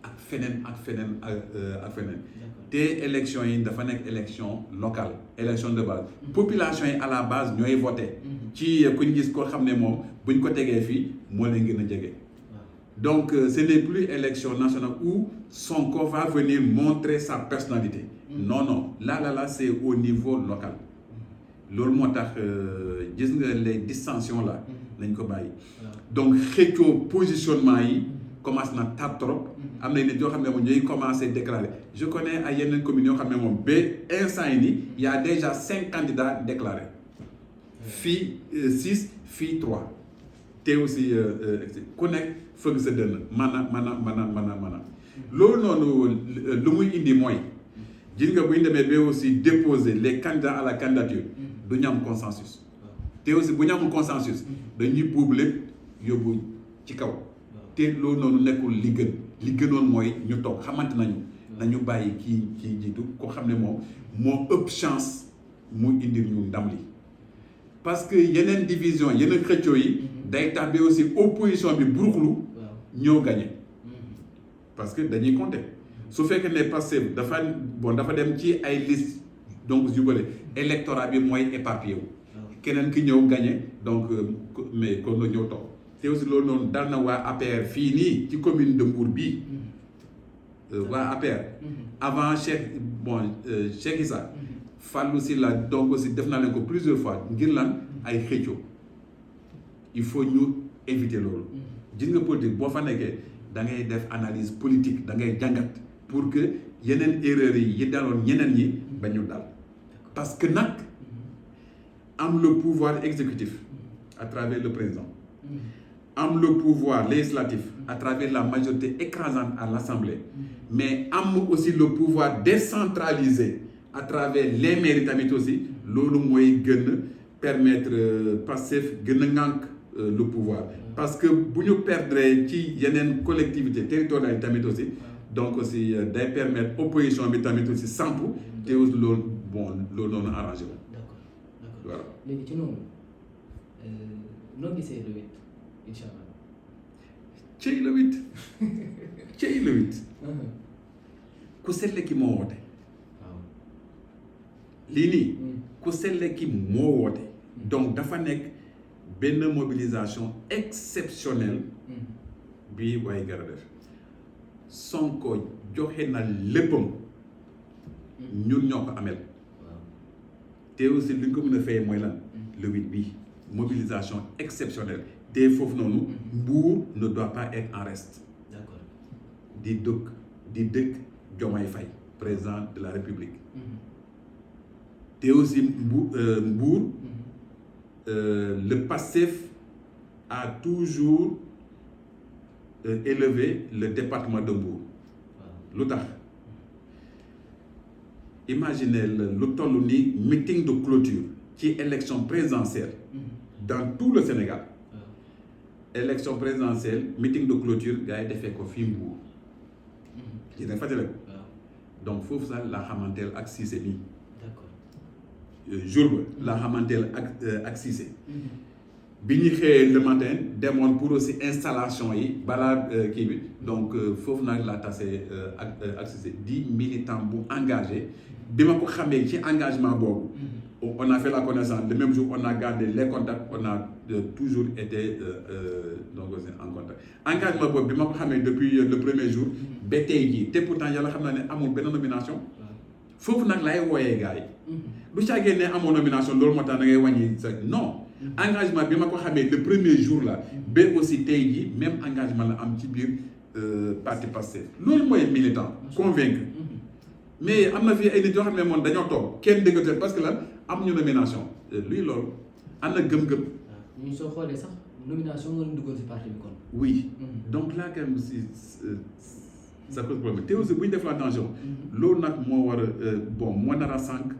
ak feneen ak feneen ak feneen te élection yi dafa nekk élection locale élection de base population yi à la base ñooy voté ci ku ñu gis koo xam ne moom buñ ko tegee fii moo leen gën a jege. Donc ce n'est plus élection nationale où Sonko va venir montrer sa personnalité. Non là c'est au niveau local. Loolu moo tax gis nga les dissensions là nañ ko bàyyi. Donc xëccoo positionnement yi commence na tar trop. am na nit yoo xam ne moom ñooy commencé déclarer je connais ay yeneen communes yoo xam ne moom ba instant yi nii il y a déjà 5 candidats déclarés. fii 6 fii 3 te aussi ku nekk fëgg sa dënn maanaam loolu noonu lu muy indi mooy gis nga bu ñu demee ba aussi déposer les candidats à la candidature du ñu am consensus te aussi bu ñu amul consensus dañuy buub lépp yóbbu ci kaw te loolu noonu nekkul li gënoon mooy ñu toog xamante nañu bàyyi kii jiitu ko xam ne moom moo ëpp chance mu indi ñu ndam li parce que yeneen division yeneen xëccoo yi day tax ba aussi opposition bi buruxlu ñëw gagné parce que dañuy compter su fekkee ne Pastef dafa dem ci ay liste donc yu bëri électorat bi mooy éparpillé wu keneen ki ñëw gagné donc mais kon la ñëw toog te aussi loolu noonu dal na waa APR fii nii ci commune de Mbour bii waa APR avant Cheikh Issa Fallou Sylla donc aussi def naa leen ko plusieurs fois ngir lan ay xëccoo il faut ñu éviter loolu gis nga politique boo fa nekkee da ngay def analyse politique da ngay jàngat pour que yeneen erreurs yi daloon ñeneen ñi ba ñu dal parce que nag am le pouvoir exécutif à travers le président am le pouvoir législatif à travers la majorité écrasante à l'Assemblée mais am aussi le pouvoir décentralisé à travers les mairies tamit aussi loolu mooy gën permettre Pastef gën a ŋànk le pouvoir parce que bu ñu perdre ci yeneen collectivité territoriales yi tamit aussi donc aussi day permettre opposition bi tamit aussi sampu te aussi loolu noonu arrangé wu. D'accord. Voilà. léegi ci noonu noo gisee le 8 incha allah. cey le 8 ku seetle ki moo woote. lii nii ku seetle ki moo woote. donc dafa nekk benn mobilisation exceptionnelle bi waaye gara def Sonko joxe na léppam ñun ñoo ko amel te aussi li ñu ko mën a fay mooy lan le 8 bi mobilisation exceptionnelle te foofu noonu Mbour ne doit pas être en reste. D'accord. di dëkk Diomaye Faye président de la République te aussi Mbour le Pastef a toujours élevé le département de Mbour. Lu tax imaginez lu toll ni meeting de clôture ci élection présidentielle dans tout le Sénégal. Élection présidentielle meeting de clôture gars yi defee ko fii Mbour. ci dañ fàttali ko. donc foofu sax la xamanteel ak Cissé nii. jour ba la xamanteel ak Cissé bi ñu xëyee le matin demoon pour aussi installation yi balaa kii bi donc foofu nag la tase ak Cissé di militant bu engagé bi ma ko xamee ci engagement boobu on a fait la connaissance le même jour, on a gardé les contacts, on a toujours été donc en contact. Engagement boobu bi ma ko xamee depuis le premier jour ba tey jii te pourtant yàlla xam naa ne amul benn nomination foofu nag lay wooyee gars yi lu caagee ne amoo nomination loolu moo tax da ngay wàññi sa non engagement bi ma ko xamee le premier jour là ba aussi tey jii même engagement la am ci biir parti Pastef loolu mooy militant convaincre mais am na fi ay nit yoo xam ne moom dañoo toog kenn déggatul parce que lan amuñu nomination luy loolu am na gëm-gëm. ñu soo xoolee sax nomination nga duggoon si parti bi kon. oui donc là quand même si ça cause problème te aussi bu ñu def attention loolu nag moo war a bon moo nar a sànq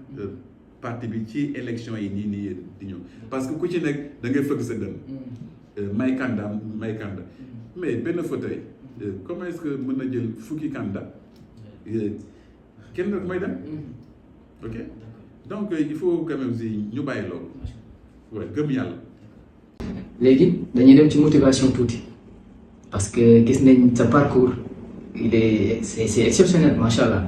parti bi ci élection yi nii di ñëw parce que ku ci nekk da ngay fëgg sa dënn may candidat mais benn fauteuil comment est-ce que mën na jël fukki candidat kenn rek mooy dem ok donc il faut quand même si ñu bàyyi loolu waaye gëm yàlla. léegi dañuy dem ci motivation tuuti parce que gis nañ sa parcours c'est exceptionnel macha allah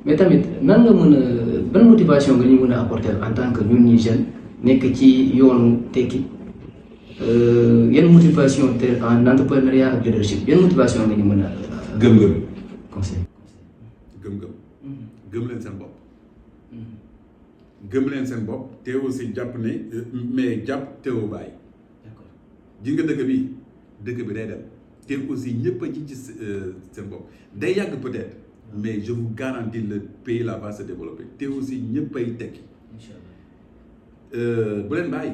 mais tamit nan nga mën a ban motivation nga ñu mën a apporter en tant que ñun ñi jeune nekk ci yoonu tekki yan motivation te en entrepreneuriat ak leadership yan motivation nga ñu mën a. gëm-gëm. conseil. gëm leen seen bopp. gëm leen seen bopp te aussi jàpp ne mais jàpp teewoo bàyyi. d'accord ji nga dëkk bi day dem te aussi ñëpp a ji ci seen bopp day yàgg peut-être mais je vous garantis le pays là va se développer te aussi ñëpp ay tekki. Inch'Allah. bu leen bàyyi.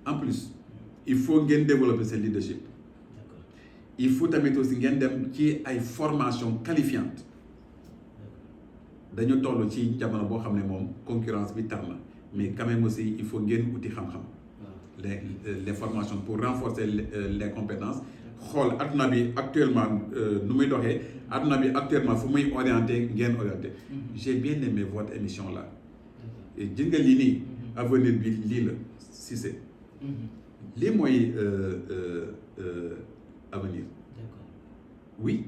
en plus il faut ngeen développer seen leadership. d'accord il faut tamit aussi ngeen dem ci ay formation qualifiante. dañu toll ci jamono boo xam ne moom concurrence bi tar na mais quand même aussi il faut ngeen uti xam-xam les formations pour renforcer les compétences xool adduna bi actuellement nu muy doxee adduna bi actuellement fu muy orienté ngeen orienté j'ai bien aimé votre émission là gis nga lii nii avenir bi lii la Cissé lii mooy avenir oui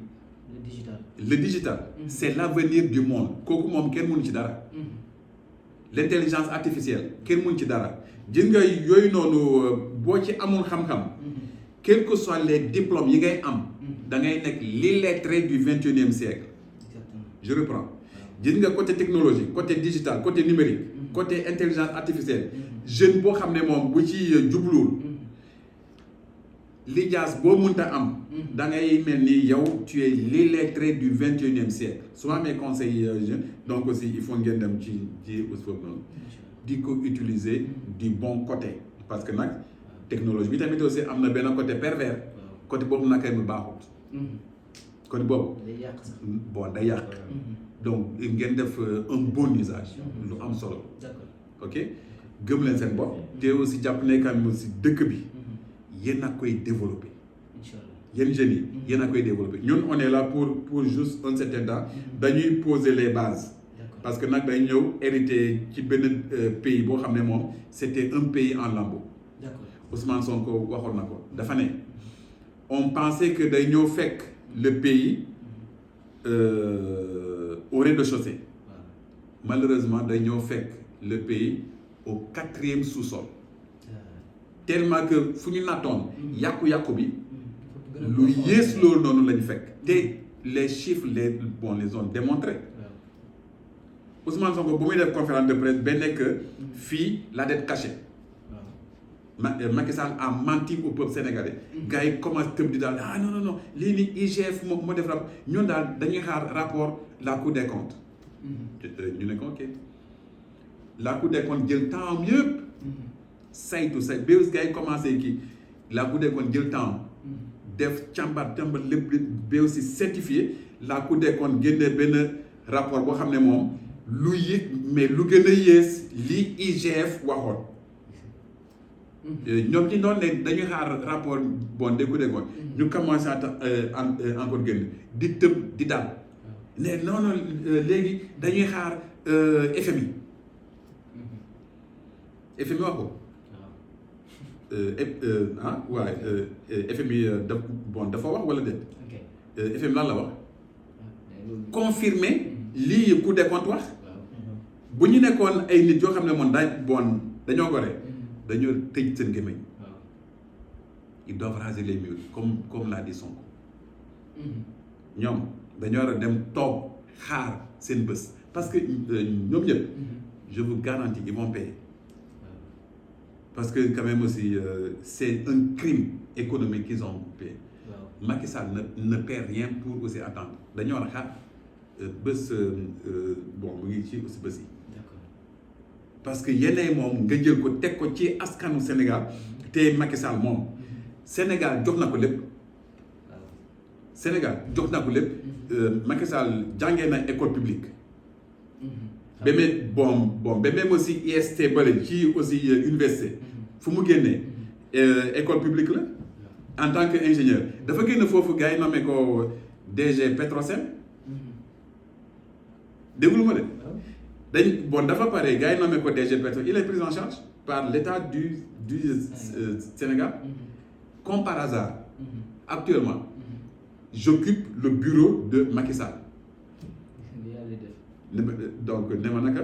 le digital c'est l'avenir du monde kooku moom kenn mënu ci dara l'intelligence artificielle kenn mënu ci dara gis nga yooyu noonu boo ci amul xam-xam quels que soient les diplômes yi ngay am da ngay nekk l'illettré du 21e siècle. Je reprends gis nga côté technologie côté digital côté numérique côté intelligence artificielle jeune boo xam ne moom bu ci jubluwul lijaas boo mënta am da ngay mel ni yow tu es l'illettré du 21e siècle souvent mes conseils jeunes donc aussi il faut ngeen dem ci foofu noonu di ko utiliser du bon côté parce que nag technologie bi tamit aussi am na benn côté pervers côté boobu nag mu baaxut côté boobu bon day yàq donc ngeen def un bon usage lu am solo ok gëm leen seen bopp te aussi jàpp ne quand même aussi dëkk bi yéen a koy développer yéen jeunes yi yéen a koy développer ñun on est là pour juste un certain temps dañuy poser les bases parce que nag dañ ñëw hérité ci benn pays boo xam ne moom c'était un pays en lambeaux Ousmane Sonko waxoon na ko dafa ne on pensait que day ñëw fekk le pays au rez-de-chaussée malheureusement day ñëw fekk le pays au 4e sous-sol tellement que fu ñu nattoon yàqu-yàqu bi lu yées loolu noonu lañu fekk te les chiffres les ont démontré Ousmane Sonko bu muy def conférence de presse ba nekk fii la dette cachée Macky Sall a menti au peuple sénégalais gars yi commencé tëb di daal ah non lii nii IGF moo def rapport ñun daal dañuy xaar rapport la Cour des comptes ñu ne ko ok la Cour des comptes jël temps yëpp saytu ba gars yi commencé kii la Cour des comptes jël temps def càmbar lépp ba aussi certifié la Cour des comptes génne benn rapport boo xam ne moom lu gën a yées li IGF waxoon ñoom ci noonu ne dañuy xaar rapport bon des Cour des comptes ñu commencé encore génn di tëb di daal ne non léegi dañuy xaar FMI wax ko FMI dafa wax wala déet FMI lan la wax confirmer lii Cour des comptes wax bu ñu nekkoon ay nit yoo xam ne moom dañoo gore dañoo tëj seen gémmiñ ils doivent raser les murs comme l'a dit Sonko ñoom dañoo war a dem toog xaar seen bés parce que ñoom ñëpp je vous garantis ils vont payer parce que quand même aussi c'est un crime économique qu'ils ont fait. Macky Sall ne perd rien pour aussi attendre dañoo war a xaar bés mu ngi ci aussi bés yi parce que yeneen moom nga jël ko teg ko ci askanu Sénégal te Macky Sall moom Sénégal jox na ko lépp Sénégal jox na ko lépp Macky Sall jàngee na école publique ba même aussi IST bale ci aussi université fu mu génnee école publique la en tant que ingénieur dafa génn foofu gars yi nommé ko DG Petrosen déglu ma de dafa pare gars yi nommé ko DG Petrosen il est pris en charge par l'État du Sénégal comme par hasard actuellement j'occupe le bureau de Macky Sall donc ne ma naka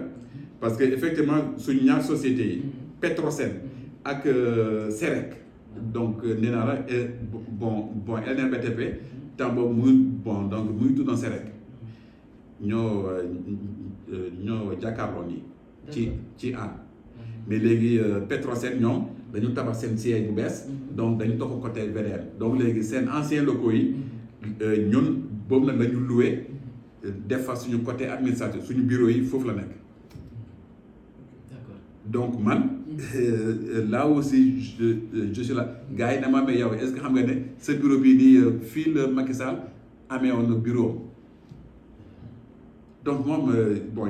parce que effectivement suñu ñaar sociétés yi Petrosen ak Serec donc nee naa la LNBTP temps boobu mu ngi tuddoon Serec ñoo jàkkaarloo nii ci aan mais léegi Petrosen ñoom dañu tabax seen siège bu bees donc dañu toxu côté VDN donc léegi seen anciens locaux yi ñun boobu nag la ñu loué def fa suñu côté administratif suñu bureau yi foofu la nekk donc man là aussi je suis là gars yi ne ma mais yow est-ce que xam nga ne sa bureau bii nii fii la Macky Sall amee woon bureau donc moom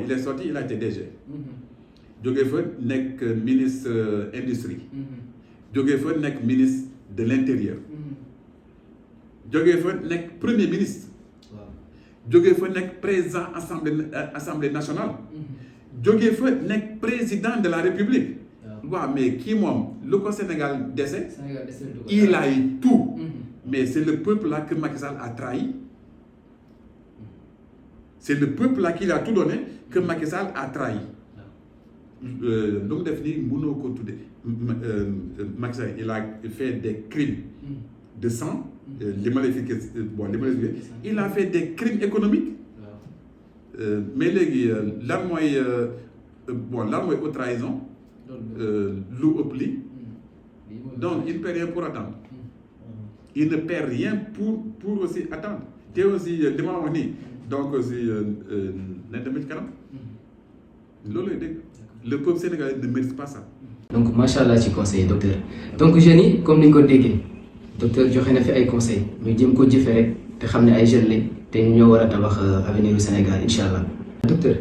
il est sorti il a été DG jógee fa nekk ministre industrie jógee fa nekk ministre de l'intérieur jógee fa nekk premier ministre jógee fa nekk président assemblée nationale jógee fa nekk président de la république waaw mais kii moom lu ko Sénégal dese il a eu tout mais c'est le peuple là que Macky Sall a trahi c'est le peuple là qui a tout donné que Macky Sall a trahi lu mu def nii mënoo ko tuddee Macky Sall il a fait des crimes de sang li ma lay expliqué il a fait des crimes économiques mais léegi lan mooy haute trahison lu ëpp li donc il ne perd rien pour attendre il ne perd rien pour aussi attendre te aussi li ma wax nii donc aussi nañ tamit kanam loolu lay dégg le peuple sénégalais ne mérite pas ça. donc macha allah ci conseil docteur donc jeunes yi comme ni ñu ko déggee docteur joxe na fi ay conseils mais jëm ko jëfee rek te xam ne ay jeunes lañ te ñu ñoo war a tabax avenir du Sénégal incha allah. docteur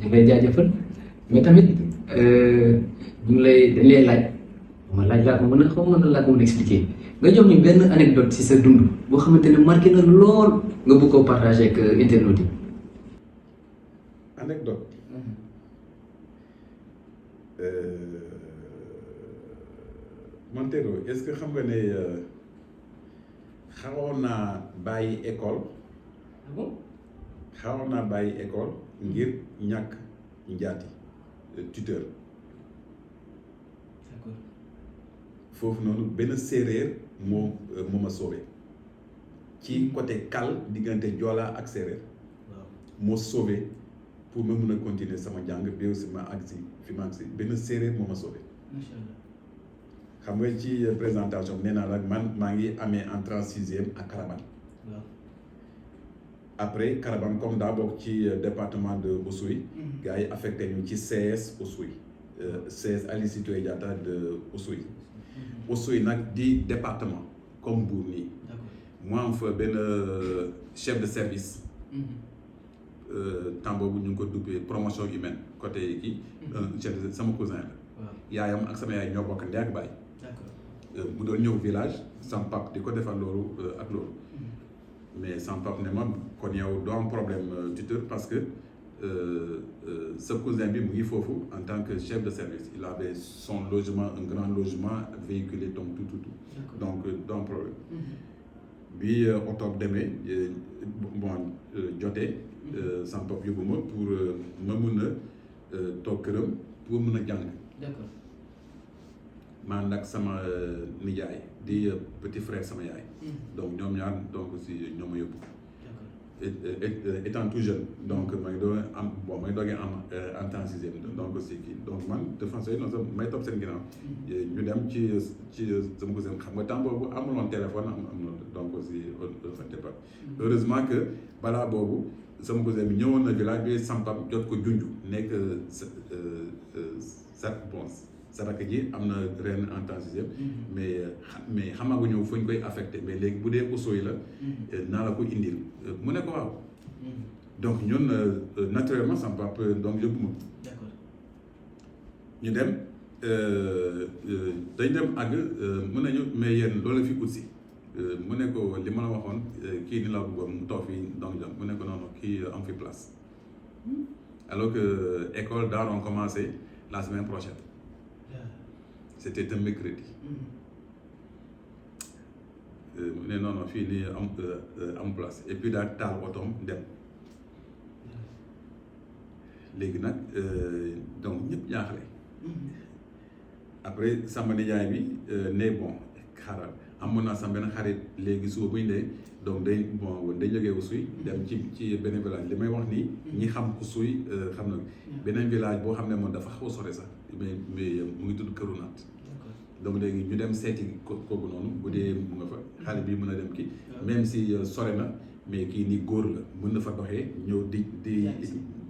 ñu ngi lay jaajëfal mais tamit dañ lay laaj ma laaj laa ko mën a xaw ma laa ko mën a expliquer nga jox ñu benn anecdote ci sa dund boo xamante ne marqué na lool nga bëgg koo partager ak internautes yi. anecdote. Montero est-ce que xam nga ne xawoon naa bàyyi école. ah bon. xawoon naa bàyyi école ngir ñàkk njaati tuteur. d'accord. foofu noonu benn séeréer moo ma sauvé ci côté Kal diggante Joola ak séeréer. waaw moo sauvé pour ma mun a continuer sama jàng bi aussi ma agsi fi ma agsi benn séeréer moo ma sauvé. macha allah. xam nga ci présentation nee naa la man maa ngi amee entrée en sixième à Carabane. waaw. après Carabane comme daa bokk ci département de Oussouye. gars yi affecté ñu ci CS Oussouye. CS Aline Sitoé Diatta de Oussouye. Oussouye nag di département comme Mbour nii. mu am fa benn chef de service. temps boobu ñu ngi ko duppee promotion humaine côté kii. chef de sama cousin la. waaw yaayam ak sama yaay ñoo bokk ndey ak baay. d'accord. mu doon ñëw village sama pap di ko defal loolu ak loolu. mais sama pap ne ma kon yow doo am problème tuteur parce que sa cousin bi mu ngi foofu en tant que chef de service il avait son logement un grand logement véhiculé donc tout. donc doo am problème. bi octobre demee jotee sama pap yóbbu ma pour ma mun a toog këram pour mën a jàng. d'accord. maa nag sama nijaay di petit frère sama yaay. donc ñoom ñaar donc si ñoom ma yóbbu. étant tout jeune donc may doon am bon may doogee am en sixième donc si kii donc man de français non sax may topp seen ginnaaw ñu dem ci sama cousin xam nga temps boobu amuloon téléphone am donc aussi fante pas heureusement que balaa boobu sama cousin bi ñëwoon na village bi sampam jot ko junj nekk sa bon sa rakk ji am na ren en sixième mais xamaguñu fu ñu koy affecté mais léegi bu dee uso yi la naa la ko indil mu ne ko waaw donc ñun naturellement sama papa donc yóbbu ma ñu dem dañ dem àgg mën nañu mais yéen loolu fi ut si mu ne ko li ma la waxoon kii ni la bëggoon mu toog fii donc jam mu ne ko noonu kii am fi place alors que école daal on commencé la semaine prochaine. C'était un mercredi. mu ne non fii nii am place et puis daal taal otoom dem léegi nag donc ñëpp jaaxle après sama nijaay bi ne bon xaaral amoon naa sama benn xarit léegi suba bu ñu dee donc day jógee Oussouye dem ci beneen village li may wax nii ñi xam Oussouye xam na beneen village boo xam ne moom dafa xaw a sore sax mais mu ngi tudd Këru Naat donc léegi ñu dem seeti kooku noonu bu dee mu nga fa xale bi mën a dem kii même si sore na mais kii nii góor la mën na fa doxee ñëw di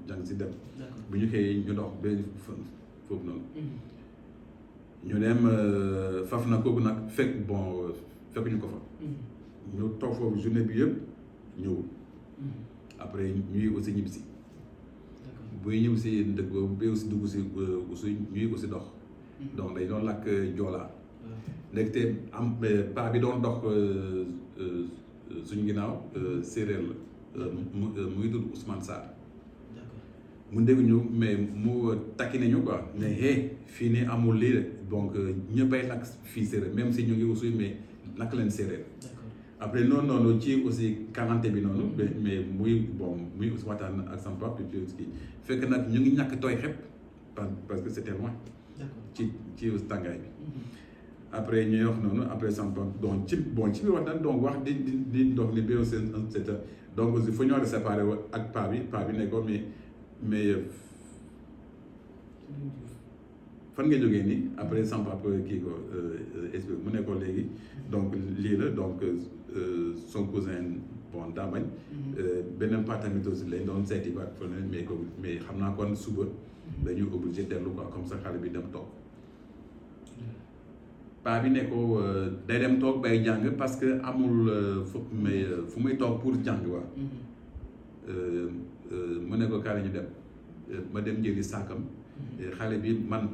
jàng si dem bu ñu xëyee ñu dox ba foofu noonu ñu dem faf na kooku nag fekk ñu ko fa ñu toog foofu journée bi yëpp ñëwul après ñuy aussi ñibbisi buy ñibbisi dëkk boobu ba aussi dugg si aussi ñuy aussi dox donc dañ doon làkk joolaa ndekte am paa bi doon dox suñu ginnaaw séeréer la mu ngi tudd Ousmane Sarr mu dégg ñu mais mu takki nañu quoi ne fii nii amul lii de donc ñëppay làkk fii séeréer même si ñu ngi aussi mais làkk leen séeréer après noonu ci aussi kanante bi noonu mais muy aussi waxtaan ak sama papa kii fekk nag ñu ngi ñàkk tooy xepp parce que c'était loin ci tàngaay bi après ñuy wax noonu après sama papa donc ci biir waxtaan donc wax di dox ni bio c'est donc aussi fu ñu war a séparé ak paa bi ne ko mais fan nga jógee nii après sama papa kii ko explique mu ne ko léegi donc lii la donc son cousin daa bañ beneen part tamit aussi lañ doon seeti ba fa mais xam naa kon suba dañuy obligé dellu quoi comme ça xale bi dem toog paa bi ne ko day dem toog bay jàng parce que amul fu muy toog pour jàng waa mu ne ko kaale ñu dem ma dem jëli saakam xale bi man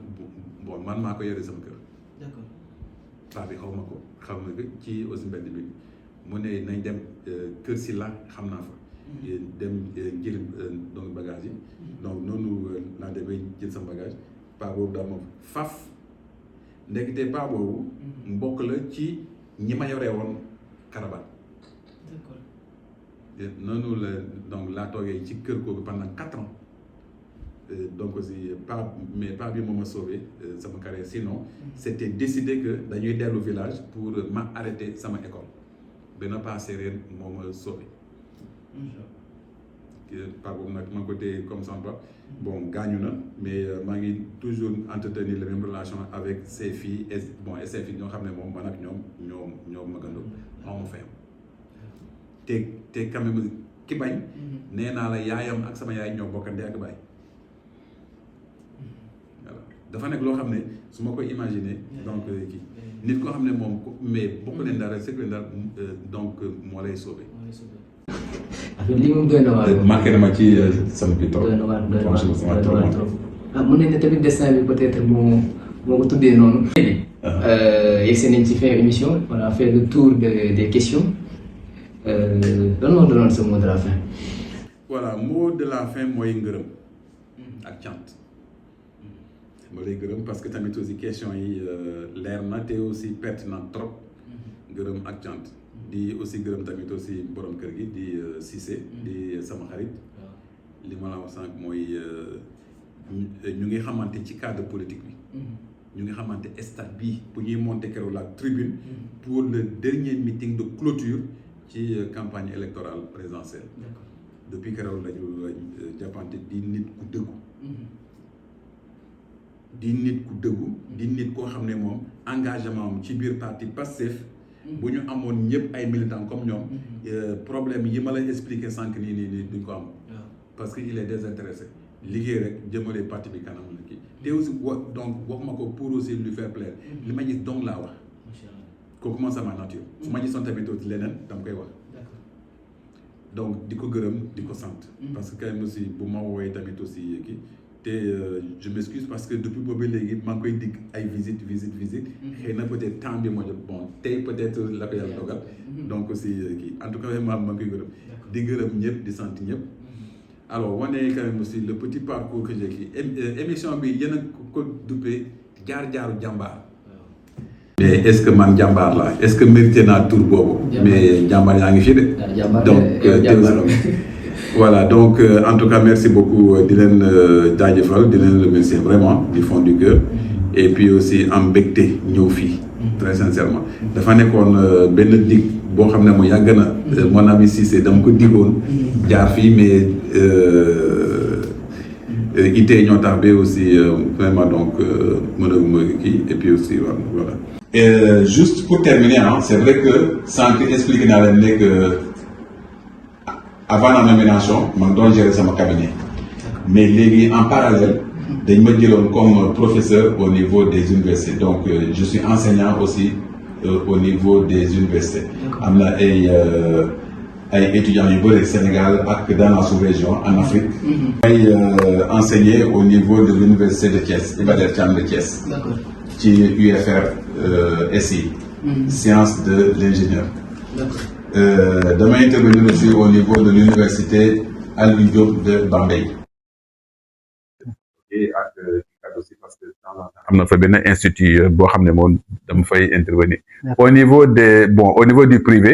maa ko yore sama kër paa bi xaw ma ko xam nga ci aussi mbedd bi mu ne nañ dem kër si la xam naa fa dem jël donc bagage yi donc noonu laa demee jël sama bagage paa boobu daal moom faf ndekete paa boobu mbokk la ci ñi ma yore woon Karabane noonu la donc laa toogee ci kër kooku pendant 4 ans donc aussi paa bi moo ma sauvé sama carrière sinon c'était décidé que dañuy dellu village pour ma arrêter sama école benn paa séeréer moo ma sauvé paa boobu nag ma côté comme ça gaañu na mais maa ngi toujours entretenir la même relation avec ses filles et ses filles ñoo xam ne moom man ak ñoom magandoo ma fayam te quand même ki bañ nee naa la yaayam ak sama yaay ñoo bokkande ak baay voilà dafa nekk loo xam ne su ma koy imaginer donc kii nit koo xam ne moom mais bokk leen dara c'est que daal donc moo lay sauver. affaire lii moom doy na waar. marqué na ma ci sama bi trop. doy na waar trop. mën nañ ne tamit destin bi peut-être moo ko tuddee noonu. yegsi nañ ci fin émission on a fait le tour des questions lan moo doonoon sa mot de la fin. voilà mot de la fin mooy ngërëm ak cant. ma lay gërëm parce que tamit aussi question yi leer na te aussi pertinent trop gërëm ak cant di aussi gërëm tamit aussi borom kër gi di Cissé di sama xarit li ma la wax sànq mooy ñu ngi xamante ci cadre politique bi. ñu ngi xamante stade bii bu ñuy monter keroog la tribune pour le dernier meeting de clôture ci campagne électorale présidentielle. depuis keroog lañu jàppante di nit ku dëggu. di nit koo xam ne moom engagement am ci biir parti Pastef bu ñu amoon ñëpp ay militants comme ñoom problème yi ma lay expliquer sànq nii duñ ko am. parce que il est désintéressé liggéey rek jëmale parti bi kanam la kii te aussi donc waxuma ko pour aussi lui faire plaire li ma gis donc laa wax kooku moom sama nature su ma gisoon tamit aussi leneen dama koy wax donc di ko gërëm di ko sant parce que kay aussi bu ma woowee tamit aussi kii te je m'excuse parce que depuis boobu léegi maa ngi koy digg ay visite xëy na peut-être temps bi moo jot bon tey peut-être la ko yàlla dogal donc aussi kii en tout cas maa ngi koy gërëm di gërëm ñëpp di sant ñëpp. alors wane quand même aussi le petit parcours que j'ai kii émission bi yéen a ko duppee jaar-jaaru jàmbaar. mais est-ce que man jàmbaar la est-ce que mérité naa tour boobu. mais jàmbaar yaa ngi fi de. donc voilà donc en tout cas merci beaucoup di leen jaajëfal di leen remercier vraiment du fond du cœur. et puis aussi am mbégte ñëw fii. très sincèrement dafa nekkoon benn dig boo xam ne mu yàgg na. mon ami Cissé dama ko digoon. jaar fii mais itee ñoo tax ba aussi vraiment donc mënaguma kii et puis aussi voilà. et juste pour terminer c'est vrai que sans que expliquer naa leen ne que avant la nomination man doon gérer sama cabinet mais léegi en parallèle dañ ma jëloon comme professeur au niveau des universités donc je suis enseignant aussi au niveau des universités am na ay étudiants yu bëri Sénégal ak dans la sous-région en Afrique. may enseigner au niveau de l'université de Thiès Iba Der Thiam de Thiès. D'accord. ci UFR SI. Sciences de l'ingénieur. D'accord. damay intervenir aussi au niveau de l'université Alioune Diop de Bambey. et ak aussi parce que am na fa benn institut boo xam ne moom dama fay intervenir. au niveau du privé.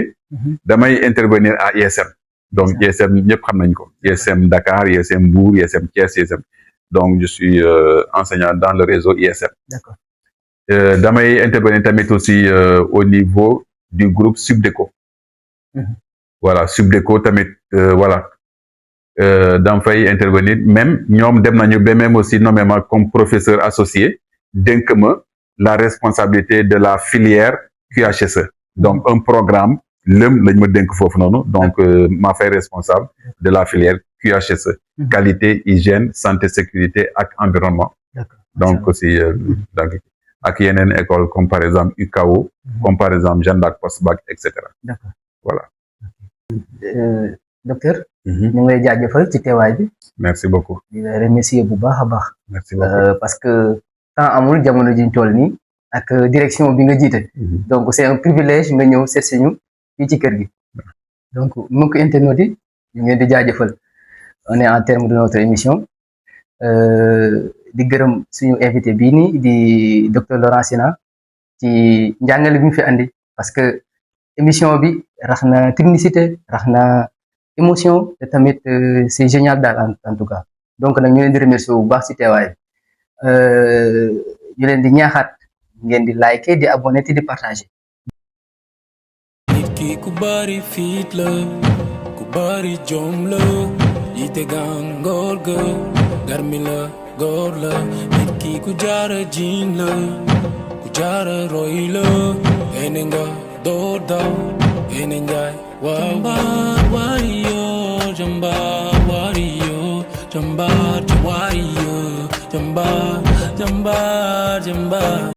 damay intervenir à ISM. donc ISM ñëpp xam nañ ko. ISM Dakar ISM Mbour ISM Thiès ISM. donc je suis enseignant dans le réseau ISM. D'accord. damay intervenir tamit aussi au niveau du groupe Subdeco. voilà Subdeco tamit voilà. dama fay intervenir même ñoom dem nañu ba même aussi nommément comme professeur associé dénk ma la responsabilité de la filière QHSE. donc un programme lañ ma dénk foofu noonu donc maa fay responsable de la filière QHSE. qualité hygiène santé sécurité ak environnement. donc aussi donc ak yeneen école comme par exemple UCAO comme par exemple Jeanne d'Arc Post-Bac etc. D'accord. voilà. docteur. ñu ngi lay jaajëfal ci teewaay bi. merci beaucoup. di la remercier bu baax a baax. merci beaucoup parce que temps amul jamono ji ñu toll nii ak direction bi nga jiite. donc c'est un privilège nga ñëw seet si ñu fii ci kër gi. donc mbokk internet yi ñu ngi leen di jaajëfal on est en terme de notre émission di gërëm suñu invité bii nii di docteur Laurent Sina ci njàngale bi mu fi andi parce que émission bi rax na technicité rax na émotion te tamit c'est génial daal en tout cas donc nag ñu leen di remercier bu baax ci teewaay ñu leen di ñaaxaat ngeen di liker di abonner te di partager. nit ki ku bari fit la ku bari jom la yite gàngoor ga garmi la góor la nit ki ku jaara jiin la ku jaara roy la ene nga doo daw ene njaay jambar warrior jambar warrior jambar warrior jambar jambar jambar